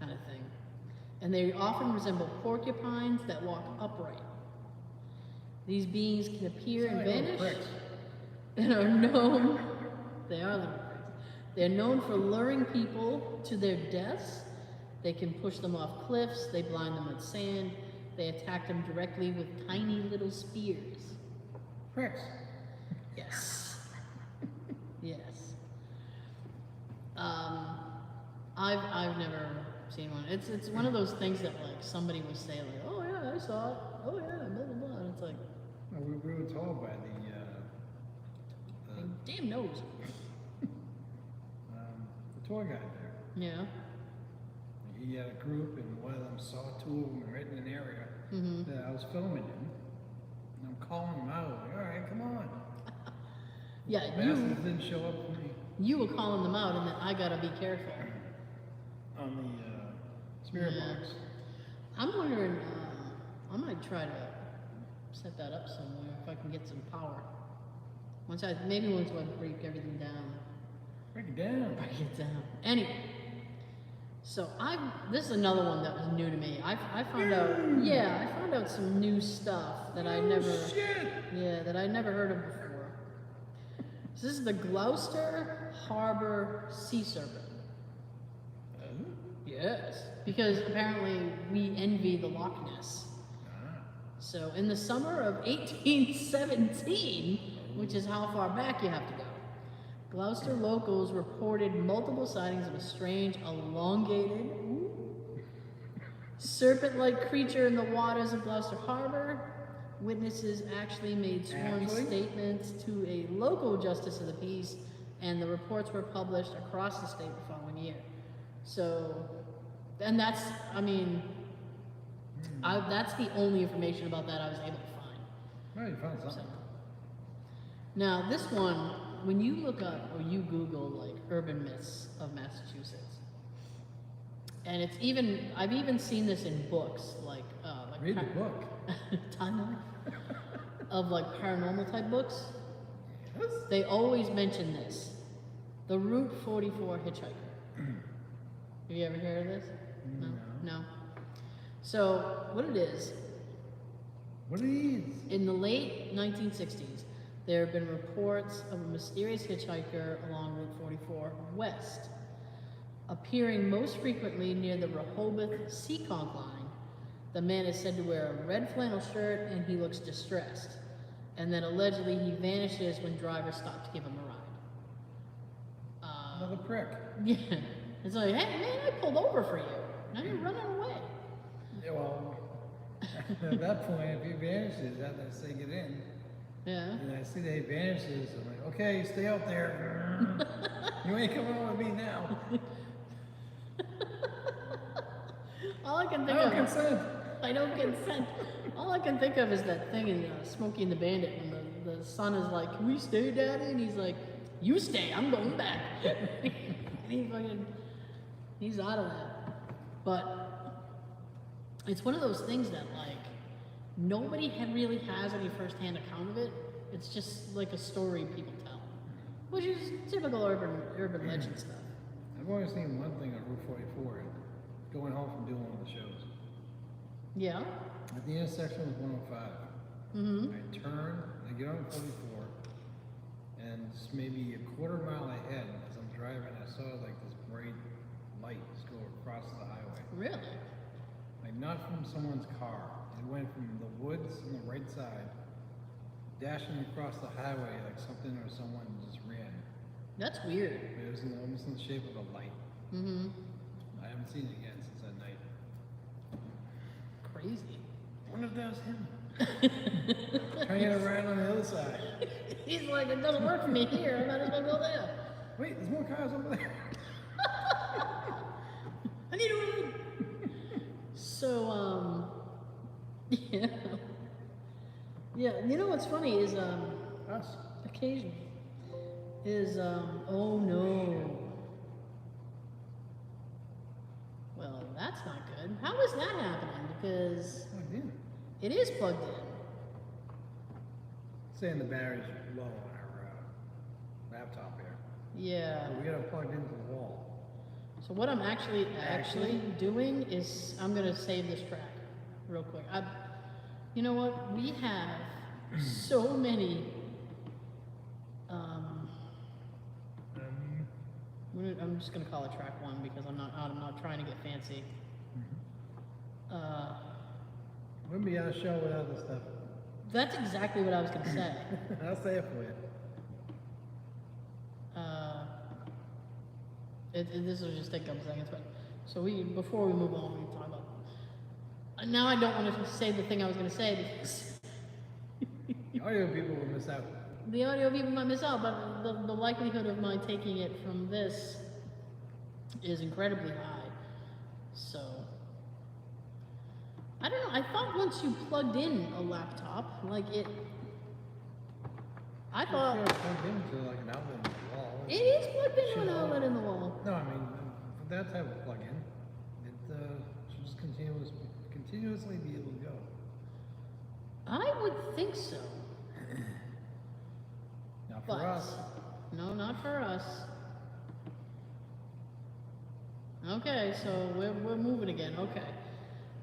kind of thing. And they often resemble porcupines that walk upright. These beings can appear and Sound like little vanish pricks. and are known, they are little pricks. They're known for luring people to their deaths. They can push them off cliffs, they blind them with sand, they attack them directly with tiny little spears. Pricks. Yes. Yes. I've never seen one. It's one of those things that like somebody will say like, oh yeah, I saw it. Oh yeah, blah blah blah. And it's like, No, we were told by damn nose. the tour guide there. Yeah. He had a group, and one of them saw two of them right in an area Mm-hmm. that I was filming in. And I'm calling them out, like, all right, come on. Yeah, Bastards didn't show up for me you were calling them out, and then I gotta be careful. on the spirit Yeah. box. I'm wondering, I might try to set that up somewhere if I can get some power. Once I break everything down. Break it down. Break it down. Anyway, so this is another one that was new to me. I found out some new stuff that I never heard of before. So this is the Gloucester Harbor Sea Serpent. Yes, because apparently we envy the Loch Ness. So in the summer of 1817, which is how far back you have to go, Gloucester locals reported multiple sightings of a strange, elongated, serpent-like creature in the waters of Gloucester Harbor. Witnesses actually made sworn statements to a local justice of the peace, and the reports were published across the state the following year. So, and that's the only information about that I was able to find. Well, you found something. Now, this one, when you look up or you Google like urban myths of Massachusetts, and I've even seen this in books like Read the book. timeline of like paranormal type books. Yes. They always mention this, the Route 44 hitchhiker. Have you ever heard of this? No. So what it is? What are these? In the late 1960s, there have been reports of a mysterious hitchhiker along Route 44 west, appearing most frequently near the Rehoboth-Seekonk line. The man is said to wear a red flannel shirt and he looks distressed. And then allegedly he vanishes when drivers stop to give him a ride. Another prick. Yeah. It's like, hey man, I pulled over for you. Now you're running away. Yeah, well, at that point, if he vanishes, after I say get in, Yeah. and I see that he vanishes, I'm like, okay, stay out there. You ain't coming on with me now. All I can I think don't of. consent. I don't consent. All I can think of is that thing in Smokey and the Bandit when the son is like, "Can we stay, Daddy?" And he's like, "You stay. I'm going back." And he's out of that. But it's one of those things that like nobody really has any first-hand account of it. It's just like a story people tell, which is typical urban legend stuff. I've only seen one thing on Route 44, going home from doing one of the shows. Yeah. At the intersection with 105, I turn, I get on 44, and just maybe a quarter mile ahead, as I'm driving, I saw like this bright light just go across the highway. Really? Like not from someone's car. It went from the woods on the right side, dashing across the highway like something or someone just ran. That's weird. It was almost in the shape of a light. Mm-hmm. I haven't seen it again since that night. Crazy. I wonder if that was him. Trying to get around on the other side. He's like, it doesn't work for me here. I might as well go there. Wait, there's more cars over there. I need a ride. So, yeah. Yeah, you know what's funny is, Us. occasionally, is, oh no. Well, that's not good. How is that happening? Because Plugged in. it is plugged in. Saying the battery's low on our laptop here. Yeah. So we got it plugged into the wall. So what I'm actually doing is I'm gonna save this track real quick. You know what? We have so many. I'm just gonna call it track 1 because I'm not trying to get fancy. Wouldn't be our show without this stuff. That's exactly what I was gonna say. I'll say it for you. This will just take a couple seconds, but so before we move on, we can talk about. Now I don't want to say the thing I was gonna say because The audio people will miss out. the audio people might miss out, but the likelihood of my taking it from this is incredibly high. So, I don't know, I thought once you plugged in a laptop, like it, I thought... It's plugged into like an outlet in the wall. It is plugged into an outlet in the wall. No, I mean, for that type of plug-in, it should just continuously be able to go. I would think so. Not for us. No, not for us. Okay, so we're moving again. Okay.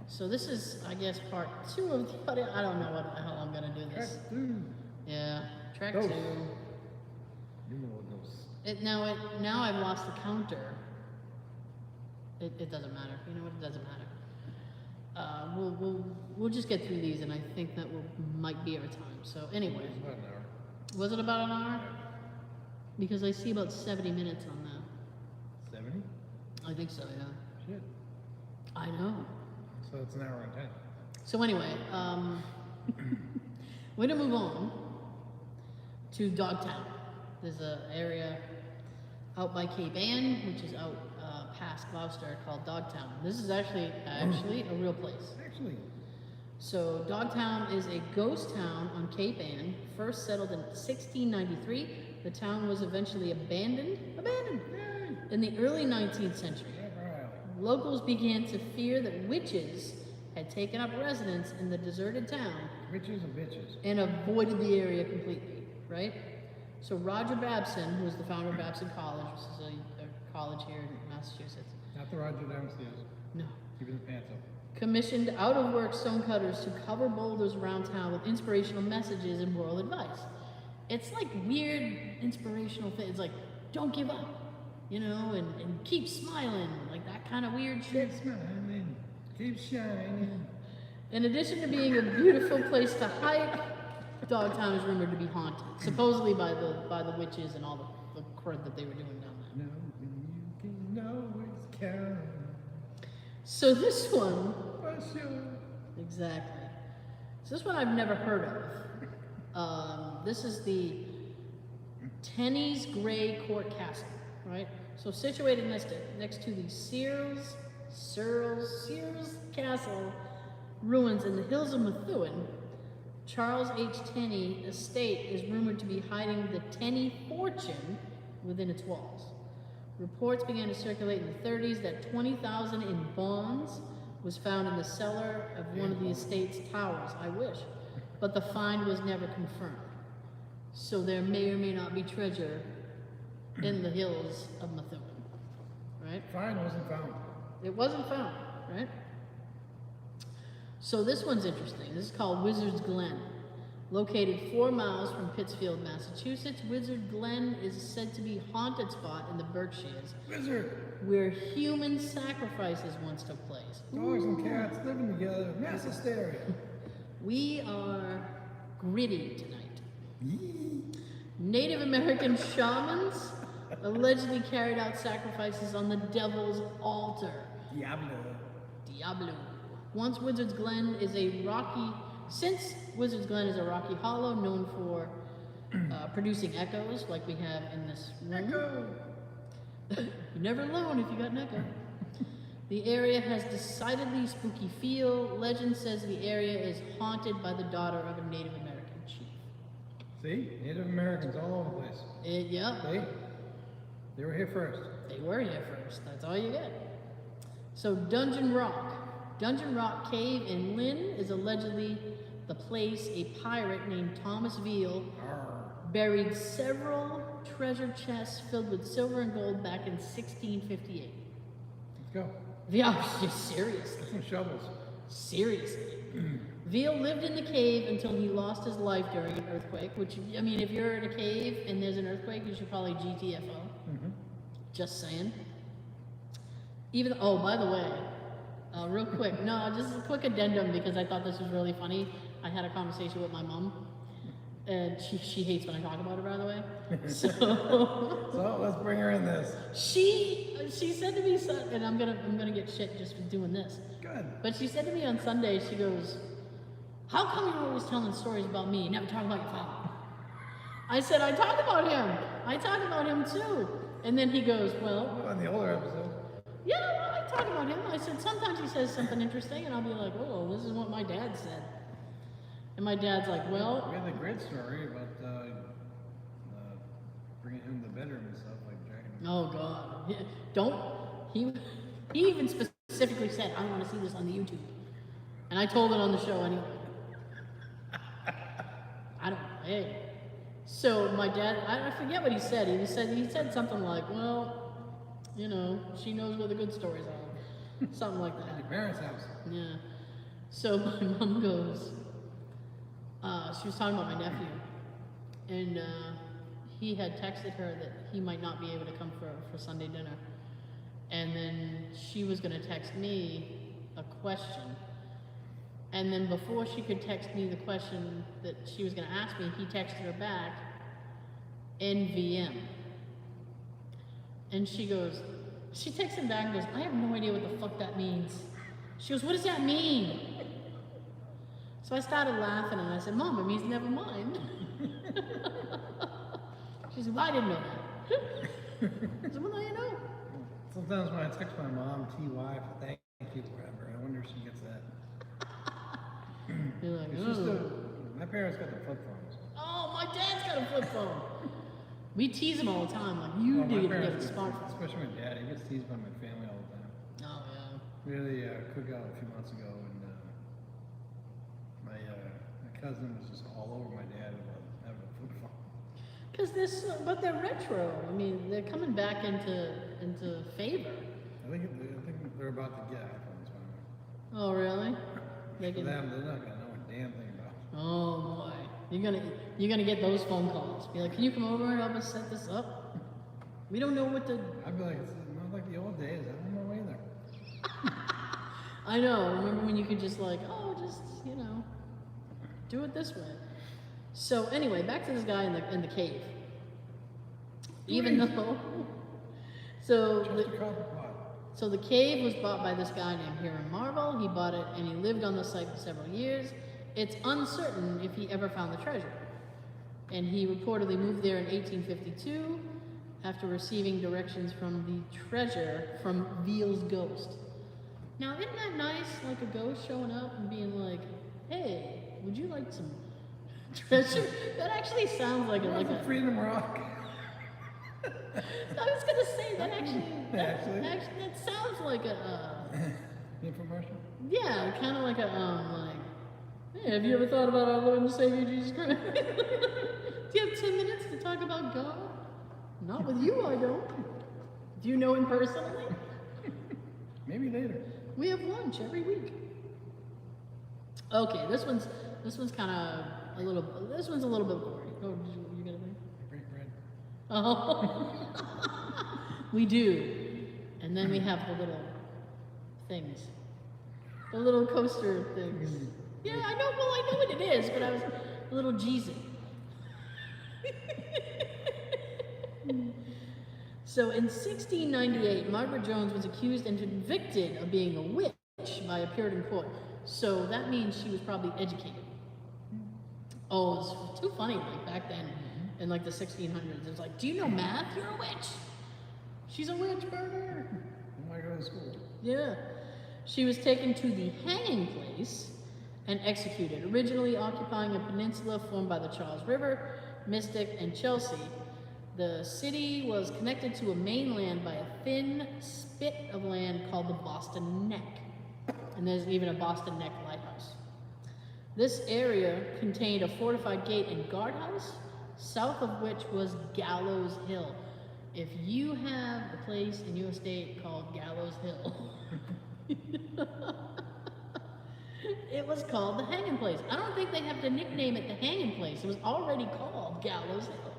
So this is, I guess, part 2 of the audio. I don't know what the hell I'm gonna do this. Track 2. Yeah, track Dose. 2. Numero dos. Now I've lost the counter. It doesn't matter. You know what? It doesn't matter. We'll just get through these, and I think that might be our time. So anyway, It's about an hour. was it about an hour? Because I see about 70 minutes on that. 70? I think so. Yeah. Shit. I know. So it's an hour and 10. So anyway, we're gonna move on to Dogtown. There's an area out by Cape Ann, which is out past Gloucester, called Dogtown. This is actually a real place. Actually. So Dogtown is a ghost town on Cape Ann, first settled in 1693. The town was eventually abandoned Yay. in the early 19th century. Right. Locals began to fear that witches had taken up residence in the deserted town Witches and bitches. and avoided the area completely, right? So Roger Babson, who was the founder of Babson College, which is a college here in Massachusetts. Not the Roger downstairs. No. Keeping the pants up. Commissioned out-of-work stonecutters to cover boulders around town with inspirational messages and moral advice. It's like weird inspirational things. It's like, don't give up, you know, and keep smiling, like that kind of weird shit. Keep smiling. Keep shining. In addition to being a beautiful place to hike, Dogtown is rumored to be haunted, supposedly by the witches and all the crud that they were doing down there. No, you can always count. So this one, For sure. exactly. So this one I've never heard of. This is the Tenny's Grey Court Castle, right? So situated next to the Sears Castle ruins in the hills of Methuen, Charles H. Tenney estate is rumored to be hiding the Tenney fortune within its walls. Reports began to circulate in the 30s that $20,000 in bonds was found in the cellar of one of the estate's towers. I wish. But the find was never confirmed. So there may or may not be treasure in the hills of Methuen, right? Fine wasn't found. It wasn't found, right? So this one's interesting. This is called Wizard's Glen. Located 4 miles from Pittsfield, Massachusetts, Wizard Glen is said to be a haunted spot in the Berkshires, Wizard. where human sacrifices once took place. Dogs and cats living together. Mass hysteria. We are gritty tonight. Yee. Native American shamans allegedly carried out sacrifices on the devil's altar. Diablo. Since Wizard's Glen is a rocky hollow known for producing echoes like we have in this room. Echo. You're never alone if you got an echo. The area has decidedly spooky feel. Legend says the area is haunted by the daughter of a Native American chief. See? Native Americans all over the place. Yep. They were here first. They were here first. That's all you get. So Dungeon Rock Cave in Lynn is allegedly the place a pirate named Thomas Veal buried several treasure chests filled with silver and gold back in 1658. Let's go. Yeah, seriously. Some shovels. Seriously. Veal lived in the cave until he lost his life during an earthquake, which, I mean, if you're in a cave and there's an earthquake, you should probably GTFO. Just saying. Even, oh, by the way, real quick, no, just a quick addendum because I thought this was really funny. I had a conversation with my mom, and she hates when I talk about it, by the way. So, so let's bring her in this. She said to me, and I'm gonna get shit just for doing this. Good. But she said to me on Sunday, she goes, "How come you're always telling stories about me? You never talk about your father." I said, "I talk about him. I talk about him too." And then he goes, "Well, On the older episode. yeah, well, I talk about him." I said, "Sometimes he says something interesting, and I'll be like, oh, this is what my dad said." And my dad's like, "Well," We had the great story about bringing him to the bedroom and stuff, like dragging him. oh God, he even specifically said, "I want to see this on the YouTube," and I told it on the show anyway. I don't know. Hey. So my dad, I forget what he said. He said something like, "Well, you know, she knows where the good stories are," something like At that. your parents' house. Yeah. So my mom goes, she was talking about my nephew, and he had texted her that he might not be able to come for Sunday dinner, and then she was going to text me a question. And then before she could text me the question that she was going to ask me, he texted her back, NVM. And she texts him back and goes, "I have no idea what the fuck that means." She goes, "What does that mean?" So I started laughing and I said, "Mom, it means never mind." She said, "Well, I didn't know that." I said, "Well, now you know." Sometimes when I text my mom, TY, for thank you, whatever, I wonder if she gets that. You're like, It's just my parents got the flip phones. "Oh, my dad's got a flip phone." We tease him all the time, like, you Oh, my need to get parents a get- smartphone. Especially my dad, he gets teased by my family all the time. Oh, yeah. We had a cookout a few months ago, and my cousin was just all over my dad about having a flip phone. Because but they're retro. I mean, they're coming back into favor. I think they're about to get iPhones finally. Oh, really? They For can, them, they're not gonna know a damn thing about it. oh boy, you're gonna get those phone calls. Be like, "Can you come over and help us set this up? We don't know what to." I'd be like, it's not like the old days. I don't know either. I know. Remember when you could just like, oh, just do it this way. So anyway, back to this guy in the cave. Even though, so Just a copper pot. So the cave was bought by this guy named Hiram Marvel. He bought it and he lived on the site for several years. It's uncertain if he ever found the treasure. And he reportedly moved there in 1852 after receiving directions from the treasure from Veal's ghost. Now, isn't that nice, like a ghost showing up and being like, "Hey, would you like some treasure?" That actually sounds like a Freedom Rock. I was gonna say that that sounds like a Infomercial? yeah, kind of like a like, "Hey, have you ever thought about our Lord and Savior Jesus Christ?" Do you have 10 minutes to talk about God? Not with you, I don't. Do you know him personally? Maybe later. We have lunch every week. Okay, this one's kind of a little bit gory. Oh, you gonna be? Break bread. Oh, we do. And then we have the little things, the little coaster things. Yeah, I know. Well, I know what it is, but I was a little Jesus. So in 1698, Margaret Jones was accused and convicted of being a witch by a Puritan court. So that means she was probably educated. Oh, it was too funny, like back then, in like the 1600s. It was like, "Do you know math? You're a witch. She's a witch, burger." I go to school. Yeah. She was taken to the hanging place and executed, originally occupying a peninsula formed by the Charles River, Mystic, and Chelsea. The city was connected to a mainland by a thin spit of land called the Boston Neck. And there's even a Boston Neck lighthouse. This area contained a fortified gate and guardhouse, south of which was Gallows Hill. If you have a place in your state called Gallows Hill, it was called the Hanging Place. I don't think they have to nickname it the Hanging Place. It was already called Gallows Hill.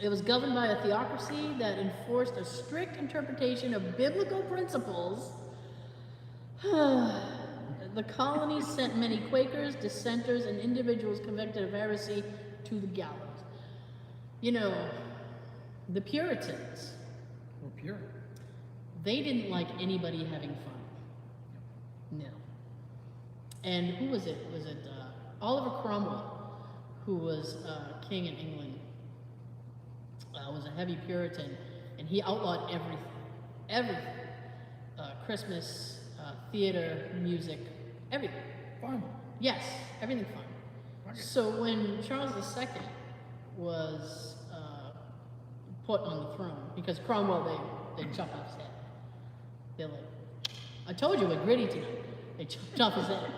It was governed by a theocracy that enforced a strict interpretation of biblical principles. The colonies sent many Quakers, dissenters, and individuals convicted of heresy to the gallows. You know, the Puritans, We're pure. they didn't like anybody having fun. No. And who was it? Was it Oliver Cromwell, who was king in England, was a heavy Puritan, and he outlawed everything. Christmas, theater, music, everything. Fun. Yes, everything fun. Okay. So when Charles II was put on the throne, because Cromwell, they chopped off his head. They're like, I told you we're gritty tonight. They chopped off his head.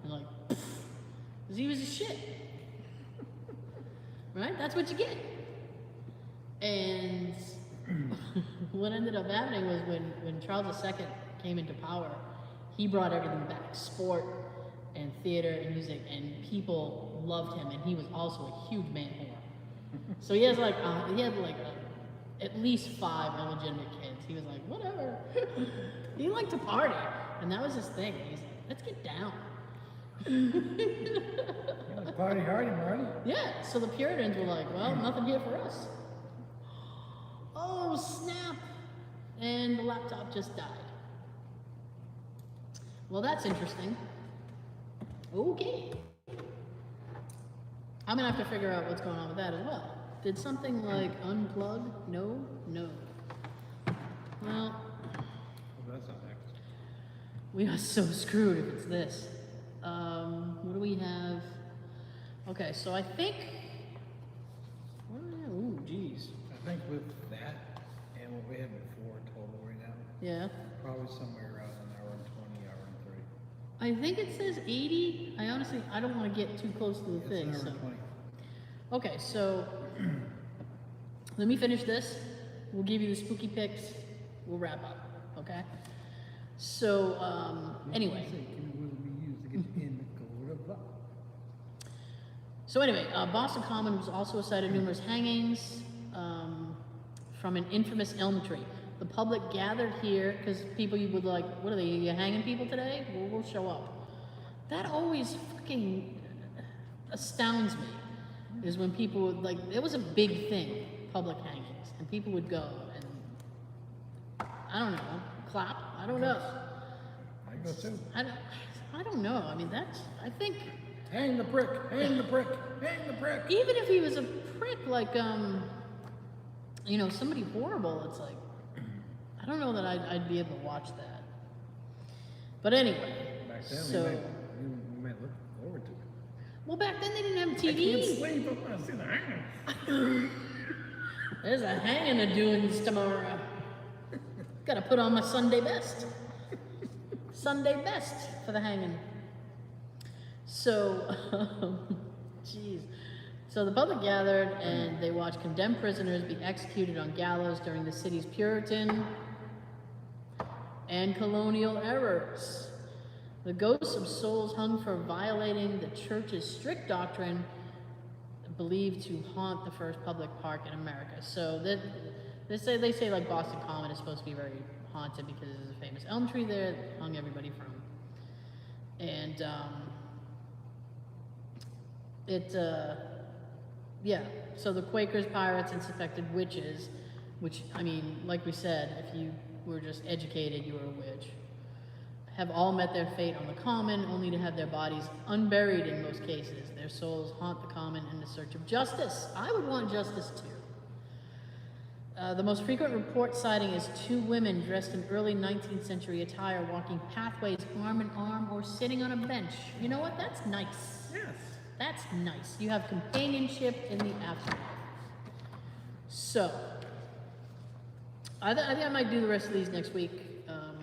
They're like, because he was a shit. Right? That's what you get. And what ended up happening was when Charles II came into power, he brought everything back, sport and theater and music, and people loved him, and he was also a huge man whore. So he had at least 5 illegitimate kids. He was like, whatever. He liked to party, and that was his thing. He's like, let's get down. Party hardy, Marty. Yeah, so the Puritans were like, well, nothing here for us. Oh, snap. And the laptop just died. Well, that's interesting. Okay. I'm gonna have to figure out what's going on with that as well. Did something like unplug? No. Well, That's not next. we are so screwed if it's this. What do we have? Okay, so I think. Ooh, geez. I think with that and what we had before total right now, Yeah. probably somewhere around an hour and 20, hour and 30. I think it says 80. I don't want to get too close to the It's thing. an hour So. and 20. Okay, so let me finish this. We'll give you the spooky picks. We'll wrap up. Okay. So anyway. Will be used to get in the code of law. So anyway, Boston Common was also a site of numerous hangings from an infamous elm tree. The public gathered here because people would like, what are they? You hanging people today? Well, we'll show up. That always fucking astounds me. Is when people would like, it was a big thing, public hangings, and people would go and I don't know, clap. I don't know. I go too. I don't know. I mean, I think. Hang the prick, hang the prick, hang the prick. Even if he was a prick, like, somebody horrible, it's like, I don't know that I'd be able to watch that. But anyway, Back then, so. we might look forward to it. Well, back then they didn't have I can't TVs. sleep, I want to see the hanging. There's a hanging of doings tomorrow. Gotta put on my Sunday best. Sunday best for the hanging. So, jeez. So the public gathered and they watched condemned prisoners be executed on gallows during the city's Puritan and colonial eras. The ghosts of souls hung for violating the church's strict doctrine believed to haunt the first public park in America. So they say like Boston Common is supposed to be very haunted because there's a famous elm tree there that hung everybody from. And so the Quakers, pirates, and suspected witches, which, I mean, like we said, if you were just educated, you were a witch, have all met their fate on the common, only to have their bodies unburied in most cases. Their souls haunt the common in the search of justice. I would want justice too. The most frequent report sighting is 2 women dressed in early 19th century attire walking pathways arm in arm or sitting on a bench. You know what? That's nice. Yes. That's nice. You have companionship in the afterlife. So, I think I might do the rest of these next week. Oh,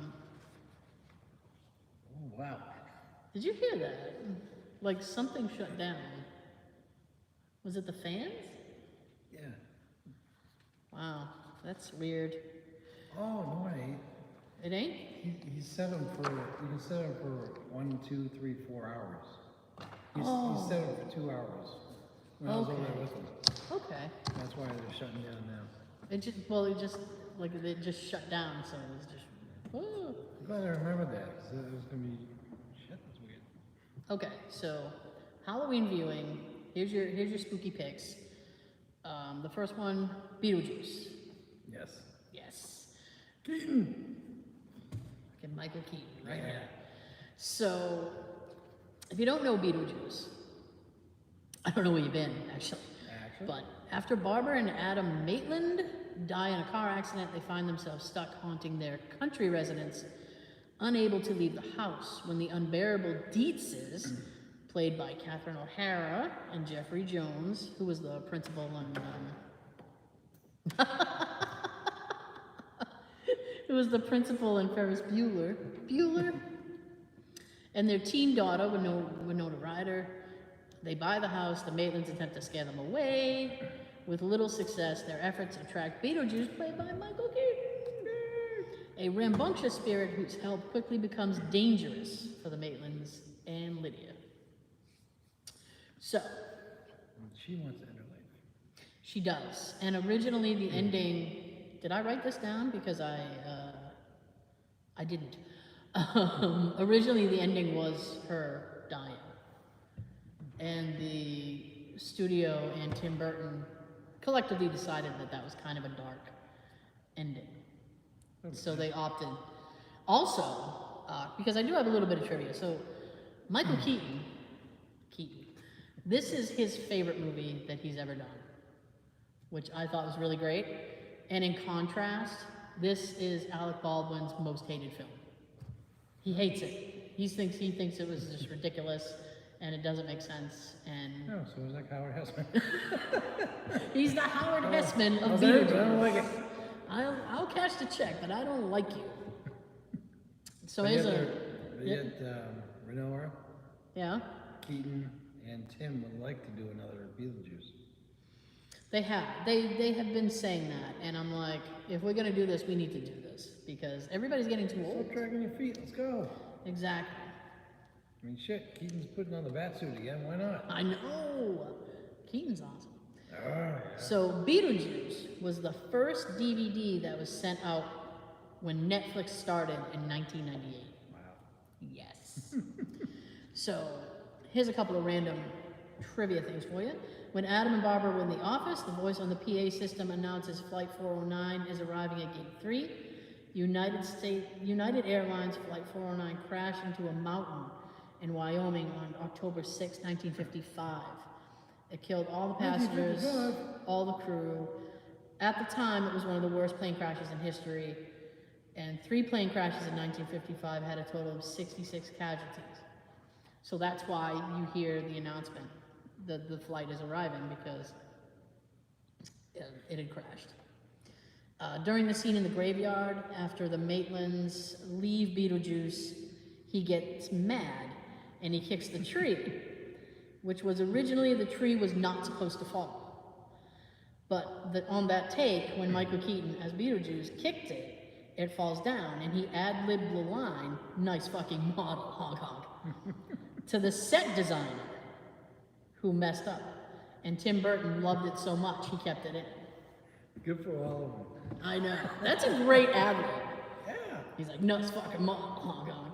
wow. Did you hear that? Like something shut down. Was it the fans? Yeah. Wow, that's weird. Oh, no, I ain't. It ain't? He set them for, you can set them for 1, 2, 3, 4 hours. He set them for 2 hours when I was over there with him. Okay. That's why they're shutting down now. It just shut down, so it was just. Whoa. I'm glad I remembered that. So it was gonna be shit. That's weird. Okay, so Halloween viewing. Here's your spooky picks. The first one, Beetlejuice. Yes. Yes. Keaton. Okay, Michael Keaton, right here. So, if you don't know Beetlejuice, I don't know where you've been, actually. But after Barbara and Adam Maitland die in a car accident, they find themselves stuck haunting their country residence, unable to leave the house when the unbearable Dietzes, played by Catherine O'Hara and Jeffrey Jones, who was the principal and who was the principal in Ferris Bueller, and their teen daughter, Winona Ryder. They buy the house. The Maitlands attempt to scare them away. With little success, their efforts attract Beetlejuice, played by Michael Keaton, a rambunctious spirit whose help quickly becomes dangerous for the Maitlands and Lydia. So, She wants to end her life. she does. And originally the ending, did I write this down? Because I didn't. Originally the ending was her dying. And the studio and Tim Burton collectively decided that that was kind of a dark ending. So they opted. Also, because I do have a little bit of trivia. So Michael Keaton, this is his favorite movie that he's ever done, which I thought was really great. And in contrast, this is Alec Baldwin's most hated film. He hates it. He thinks it was just ridiculous. And it doesn't make sense, and... No, so it's like Howard Hessman. He's the Howard Hessman of Beetlejuice. Beetlejuice. I don't like it. I'll cash the check, but I don't like you. So here's Renora, Yeah? Keaton, and Tim would like to do another Beetlejuice. They have. They have been saying that, and I'm like, if we're gonna do this, we need to do this, because everybody's getting too old. Stop dragging your feet, let's go. Exactly. I mean, shit, Keaton's putting on the bat suit again, why not? I know! Keaton's awesome. Yeah. So Beetlejuice was the first DVD that was sent out when Netflix started in 1998. Wow. Yes. So here's a couple of random trivia things for you. When Adam and Barbara were in the office, the voice on the PA system announces Flight 409 is arriving at Gate 3. United Airlines Flight 409 crashed into a mountain in Wyoming on October 6, 1955. It killed all the passengers, all the crew. At the time, it was one of the worst plane crashes in history, and 3 plane crashes in 1955 had a total of 66 casualties. So that's why you hear the announcement that the flight is arriving, because it had crashed. During the scene in the graveyard, after the Maitlands leave Beetlejuice, he gets mad and he kicks the tree, which was originally, the tree was not supposed to fall. But on that take, when Michael Keaton as Beetlejuice kicked it, it falls down, and he ad-libbed the line, "Nice fucking model, honk honk," to the set designer, who messed up. And Tim Burton loved it so much, he kept it in. Good for all of them. I know. That's a great ad-lib. Yeah. He's like, "Nuts fucking model, honk honk."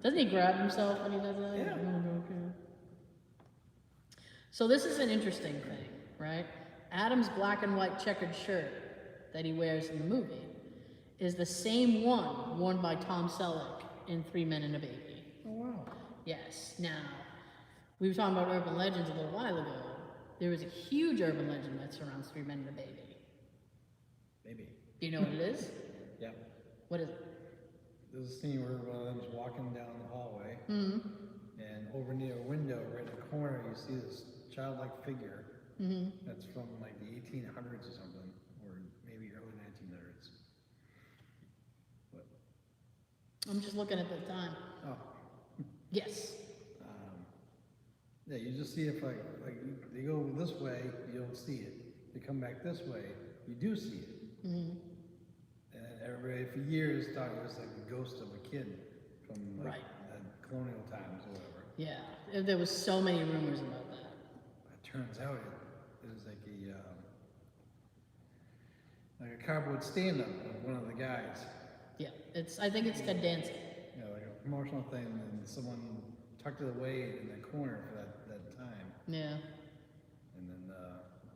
Doesn't he grab himself when he does that? Yeah. Okay. So this is an interesting thing, right? Adam's black and white checkered shirt that he wears in the movie is the same one worn by Tom Selleck in 3 Men and a Baby. Oh, wow. Yes. Now, we were talking about urban legends a little while ago. There is a huge urban legend that surrounds 3 Men and a Baby. Maybe. Do you know what it is? Yeah. What is it? There's a scene where one of them's walking down the hallway, Mm-hmm. and over near a window, right in the corner, you see this childlike figure that's from like the 1800s or something, or maybe early 1900s. But, I'm just looking at the time. oh, Yes. yeah, you just see it like they go this way, you don't see it. They come back this way, you do see it. Mm-hmm. And everybody for years thought it was like a ghost of a kid from like, Right. the colonial times or whatever. Yeah, there was so many rumors about that. It turns out it was like a cardboard stand-up of one of the guys. Yeah, I think it's Ted Danson. Yeah, like a promotional thing, and someone tucked it away in the corner for that time. Yeah. And then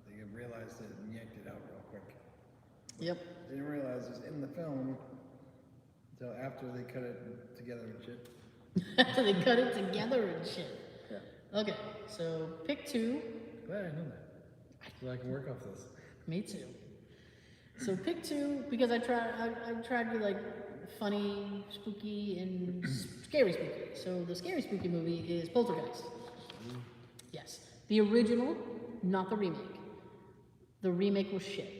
they realized it and yanked it out real quick. Yep. They didn't realize it was in the film until after they cut it together and shit. After they cut it together and shit. Yeah. Okay, so pick 2. Glad I know that. So I can work off this. Me too. So pick 2 because I tried to like funny, spooky, and scary spooky. So the scary spooky movie is Poltergeist. Yes, the original, not the remake. The remake was shit.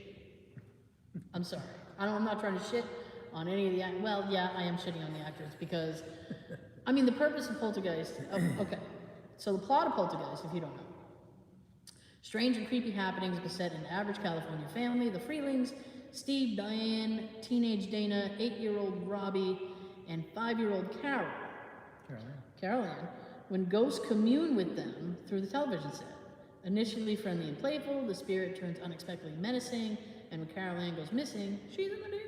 I'm sorry. I'm not trying to shit on any of the actors. Well, yeah, I am shitting on the actors because, I mean, the purpose of Poltergeist. Okay, so the plot of Poltergeist, if you don't know. Strange and creepy happenings beset an average California family, the Freelings, Steve, Diane, teenage Dana, 8-year-old Robbie, and 5-year-old Carol Ann, when ghosts commune with them through the television set. Initially friendly and playful, the spirit turns unexpectedly menacing, and when Carol Ann goes missing, she's in the TV.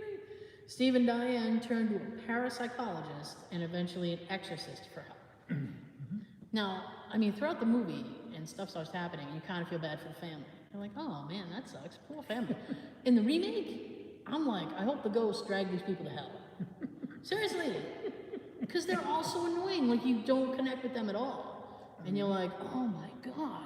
Steve and Diane turn to a parapsychologist and eventually an exorcist for help. Now, I mean, throughout the movie, and stuff starts happening, you kind of feel bad for the family. You're like, oh man, that sucks, poor family. In the remake, I'm like, I hope the ghosts drag these people to hell. Seriously, because they're all so annoying, like you don't connect with them at all. And you're like, oh my God.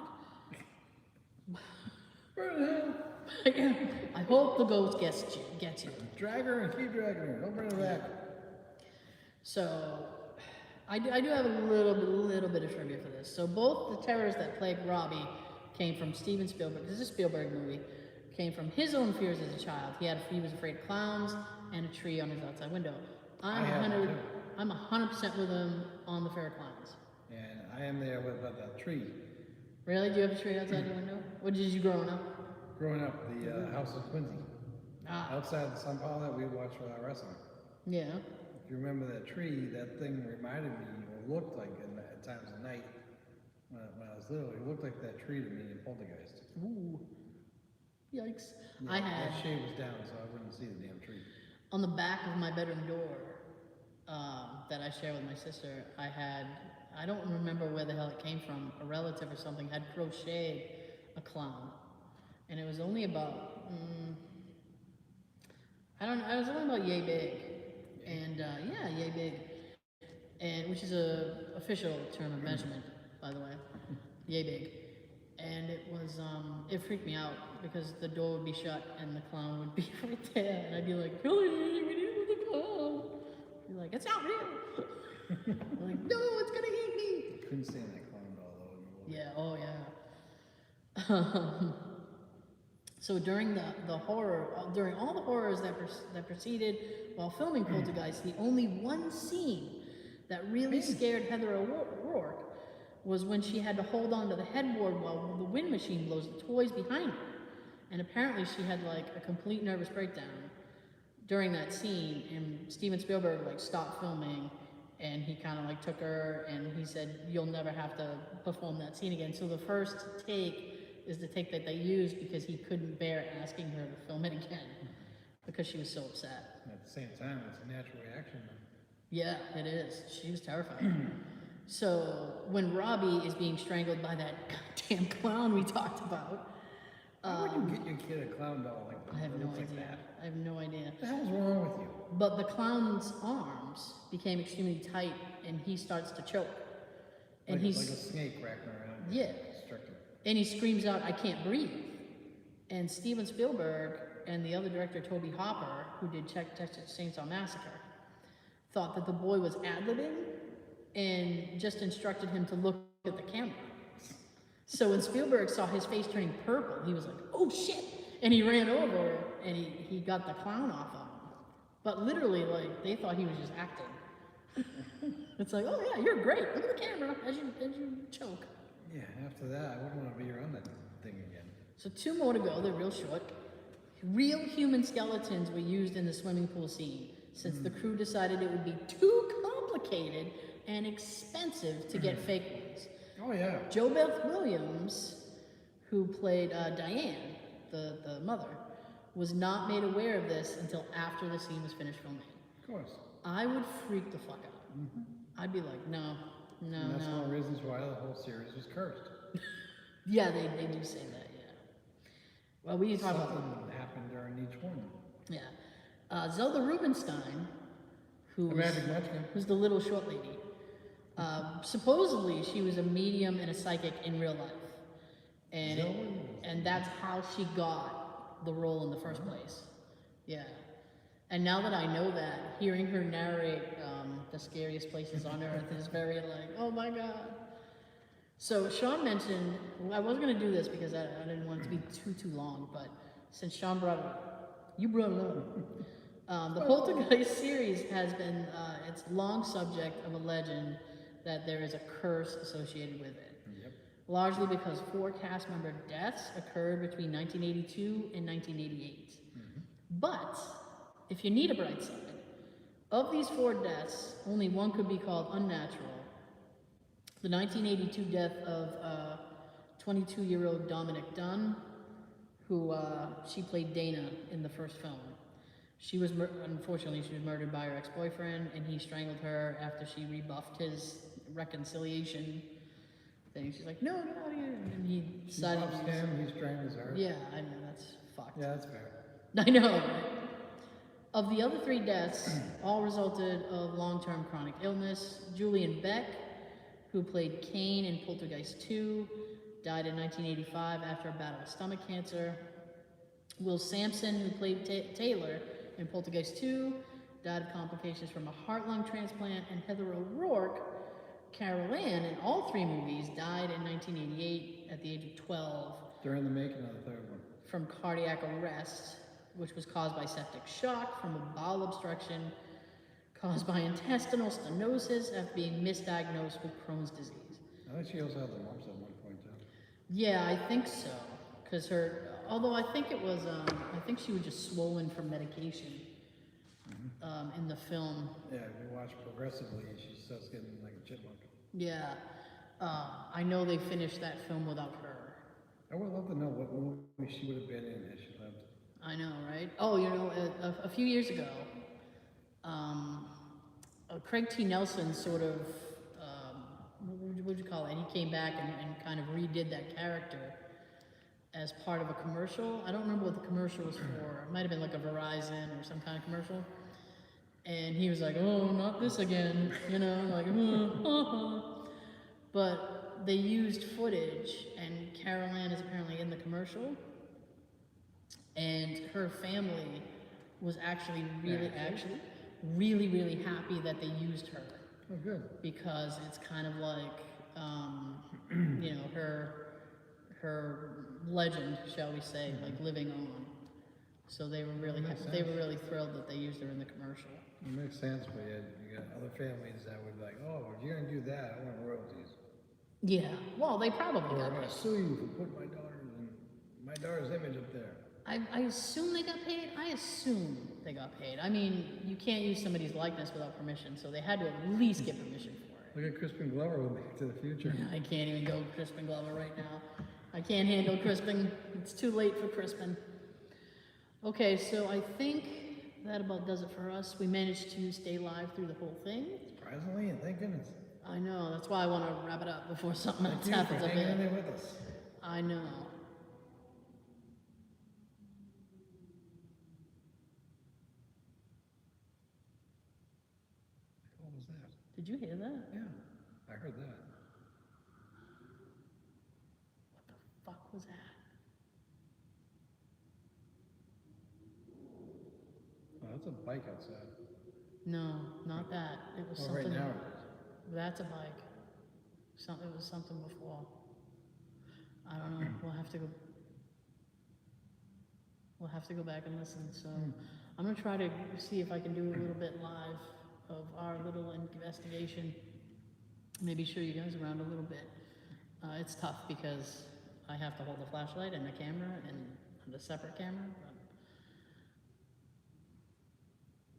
I hope the ghost gets you. Drag her and keep dragging her. Don't bring her back. So, I do have a little bit of trivia for this. So both the terrors that plagued Robbie came from Steven Spielberg. This is a Spielberg movie. Came from his own fears as a child. He was afraid of clowns and a tree on his outside window. I'm 100% with him on the fear of clowns. And I am there with that tree. Really? Do you have a tree outside your window? What did you growing up? Growing up, the House of Quincy. Outside the Sun Paul that we watched for our wrestling. Yeah. If you remember that tree, that thing reminded me, or looked like at times of night, when I was little, it looked like that tree to me in Poltergeist. Ooh. Yikes. Yeah, that shade was down, so I wouldn't see the damn tree. On the back of my bedroom door that I share with my sister, I don't remember where the hell it came from, a relative or something had crocheted a clown. And it was only about, it was only about yay big. And yay big. And which is a official term of measurement, by the way. Yay big. And it was, it freaked me out because the door would be shut and the clown would be right there. And I'd be like, Billy, we need the clown. You're like, it's not real. I'm like, no, it's gonna eat me. Couldn't stand that clown doll though. Yeah, oh yeah. So during during all the horrors that proceeded while filming Poltergeist, the only one scene that really scared Heather O'Rourke was when she had to hold on to the headboard while the wind machine blows the toys behind her. And apparently she had like a complete nervous breakdown during that scene, and Steven Spielberg like stopped filming and he kind of like took her and he said, you'll never have to perform that scene again. So the first take is the take that they used because he couldn't bear asking her to film it again because she was so upset. At the same time, it's a natural reaction. Yeah, it is. She was terrified. So when Robbie is being strangled by that goddamn clown we talked about. How would you get your kid a clown doll like that? I have no Like idea. that? I have no idea. What the hell's wrong with you? But the clown's arms became extremely tight and he starts to choke. And Like a snake wrapping around. Yeah. Constricted. And he screams out, I can't breathe. And Steven Spielberg and the other director, Toby Hopper, who did Texas Chainsaw Massacre, thought that the boy was ad-libbing and just instructed him to look at the camera. So when Spielberg saw his face turning purple, he was like, oh shit! And he ran over and he got the clown off of him. But literally, like, they thought he was just acting. It's like, oh yeah, you're great. Look at the camera as you choke. Yeah, after that, I wouldn't want to be around that thing again. So 2 more to go, they're real short. Real human skeletons were used in the swimming pool scene, since the crew decided it would be too complicated and expensive to get fake ones. Oh yeah. Jo Beth Williams, who played Diane, the mother, was not made aware of this until after the scene was finished filming. Of course. I would freak the fuck out. I'd be like, no. And that's one of the reasons why the whole series was cursed. Yeah, they do say that, yeah. Well, we need to talk about something that happened during each one. Yeah. Zelda Rubinstein, who's the little short lady, supposedly she was a medium and a psychic in real life. And that's how she got the role in the first place. Yeah. And now that I know that, hearing her narrate the scariest places on earth is very like, oh my God. So Sean mentioned, I wasn't going to do this because I didn't want it to be too long, but since Sean brought it up, you brought it up. The Poltergeist series has been its long subject of a legend that there is a curse associated with it. Yep. Largely because 4 cast member deaths occurred between 1982 and 1988. But if you need a bright side, of these 4 deaths, only one could be called unnatural. The 1982 death of 22-year-old Dominic Dunn, who she played Dana in the first film. She was, unfortunately, she was murdered by her ex-boyfriend, and he strangled her after she rebuffed his reconciliation thing. She's like, no, get out of here. And he decided to use him, he strangles her. Yeah, I know, that's fucked. Yeah, that's fair. I know, right? Of the other 3 deaths, all resulted of long-term chronic illness. Julian Beck, who played Kane in Poltergeist 2, died in 1985 after a battle with stomach cancer. Will Sampson, who played Taylor in Poltergeist 2, died of complications from a heart-lung transplant. And Heather O'Rourke, Carol Ann, in all 3 movies, died in 1988 at the age of 12. During the making of the 3rd one. From cardiac arrest, which was caused by septic shock from a bowel obstruction caused by intestinal stenosis after being misdiagnosed with Crohn's disease. I think she also had the mumps at one point too. Yeah, I think so. Because although I think it was, I think she was just swollen from medication in the film. Yeah, if you watch progressively, she starts getting like a chipmunk. Yeah. I know they finished that film without her. I would love to know what movie she would have been in had she lived. I know, right? Oh, you know, a few years ago, Craig T. Nelson sort of, what would you call it? He came back and kind of redid that character as part of a commercial. I don't remember what the commercial was for. It might have been like a Verizon or some kind of commercial. And he was like, oh, not this again, you know, like, But they used footage, and Carol Ann is apparently in the commercial. And her family was actually really happy that they used her. Oh, good. Because it's kind of like, you know, her legend, shall we say, like living on. So they were really thrilled that they used her in the commercial. It makes sense, but you got other families that would be like, oh, if you're gonna do that, I want royalties. Yeah, well, they probably Or got I'm gonna paid. sue you for putting my daughter's image up there. I assume they got paid. I assume they got paid. I mean, you can't use somebody's likeness without permission, so they had to at least get permission for it. Look at Crispin Glover with Back to the Future. I can't even go Crispin Glover right now. I can't handle Crispin. It's too late for Crispin. Okay, so I think that about does it for us. We managed to stay live through the whole thing. Surprisingly, and thank goodness. I know. That's why I want to wrap it up before something else Thank you happens for up hanging in here. there with us. I know. What was that? Did you hear that? Yeah, I heard that. What the fuck was that? Oh, that's a bike outside. No, not that. It was Oh, something. right now it That's a bike. It was something before. I don't know. We'll have to go. We'll have to go back and listen. So I'm gonna try to see if I can do a little bit live of our little investigation. Maybe show you guys around a little bit. It's tough because I have to hold the flashlight and the camera and the separate camera.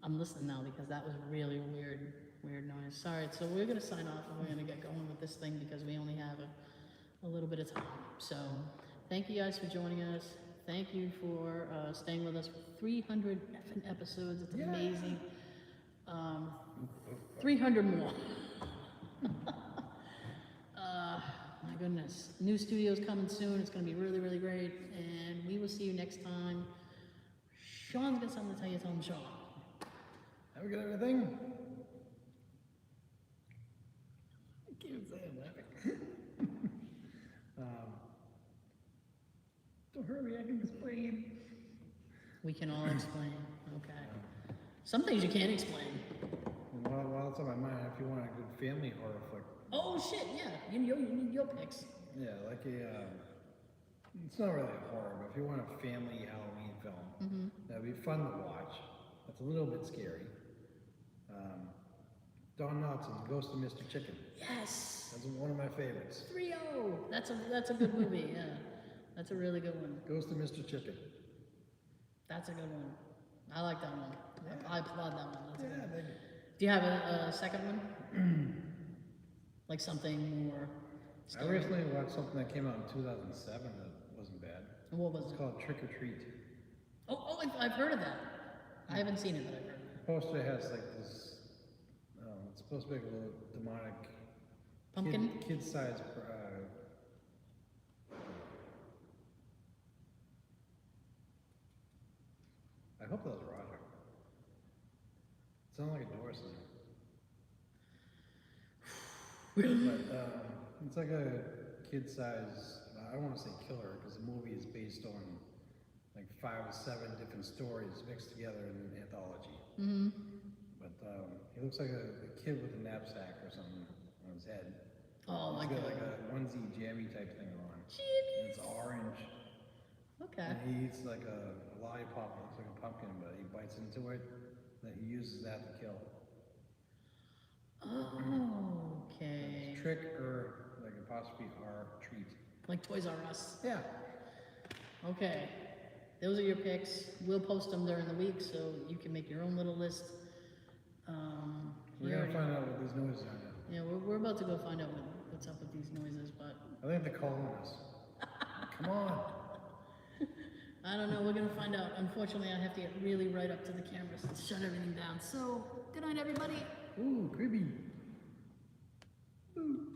I'm listening now because that was really weird noise. Sorry, so we're gonna sign off and we're gonna get going with this thing because we only have a little bit of time. So, thank you guys for joining us. Thank you for staying with us for 300 effing episodes. It's amazing. 300 more. My goodness. New studio's coming soon. It's going to be really, really great. And we will see you next time. Sean's got something to tell you. Tell him, Sean. Have a good everything. I can't say I'm laughing. Don't hurt me, I can explain. We can all explain. Okay. Some things you can't explain. While it's on my mind, if you want a good family horror flick. Oh shit, yeah. You need your picks. Yeah, like it's not really a horror, but if you want a family Halloween film, that'd be fun to watch. It's a little bit scary. Don Knott's Ghost of Mr. Chicken. Yes. That's one of my favorites. 3-0. That's a good movie, yeah. That's a really good one. Ghost of Mr. Chicken. That's a good one. I like that one. Yeah. I applaud that one. That's a good one. Thank you. Do you have a second one? Like something more I scary? recently watched something that came out in 2007 that wasn't bad. And what was It's it? called Trick or Treat. I've heard of that. I haven't seen it, but I've heard of it. The poster has like this, it's supposed to be like a little demonic Pumpkin? kid-sized I hope that was Roger. It sounded like a door slam. But it's like a kid-size, I don't want to say killer because the movie is based on like 5 or 7 different stories mixed together in an anthology. Mm-hmm. But he looks like a kid with a knapsack or something on his head. Oh, He's like got like a onesie jammy type thing on. Jammies. It's orange. Okay. And he eats like a lollipop that looks like a pumpkin, but he bites into it. Then he uses that to kill. Oh, okay. It's trick or like apostrophe R treat. Like Toys R Us. Yeah. Okay. Those are your picks. We'll post them during the week so you can make your own little list. We're gonna find out what these noises are now. Yeah, we're about to go find out what's up with these noises, but I think they're calling us. Come on. I don't know. We're gonna find out. Unfortunately, I have to get really right up to the cameras and shut everything down. So, good night, everybody. Ooh, creepy. Ooh.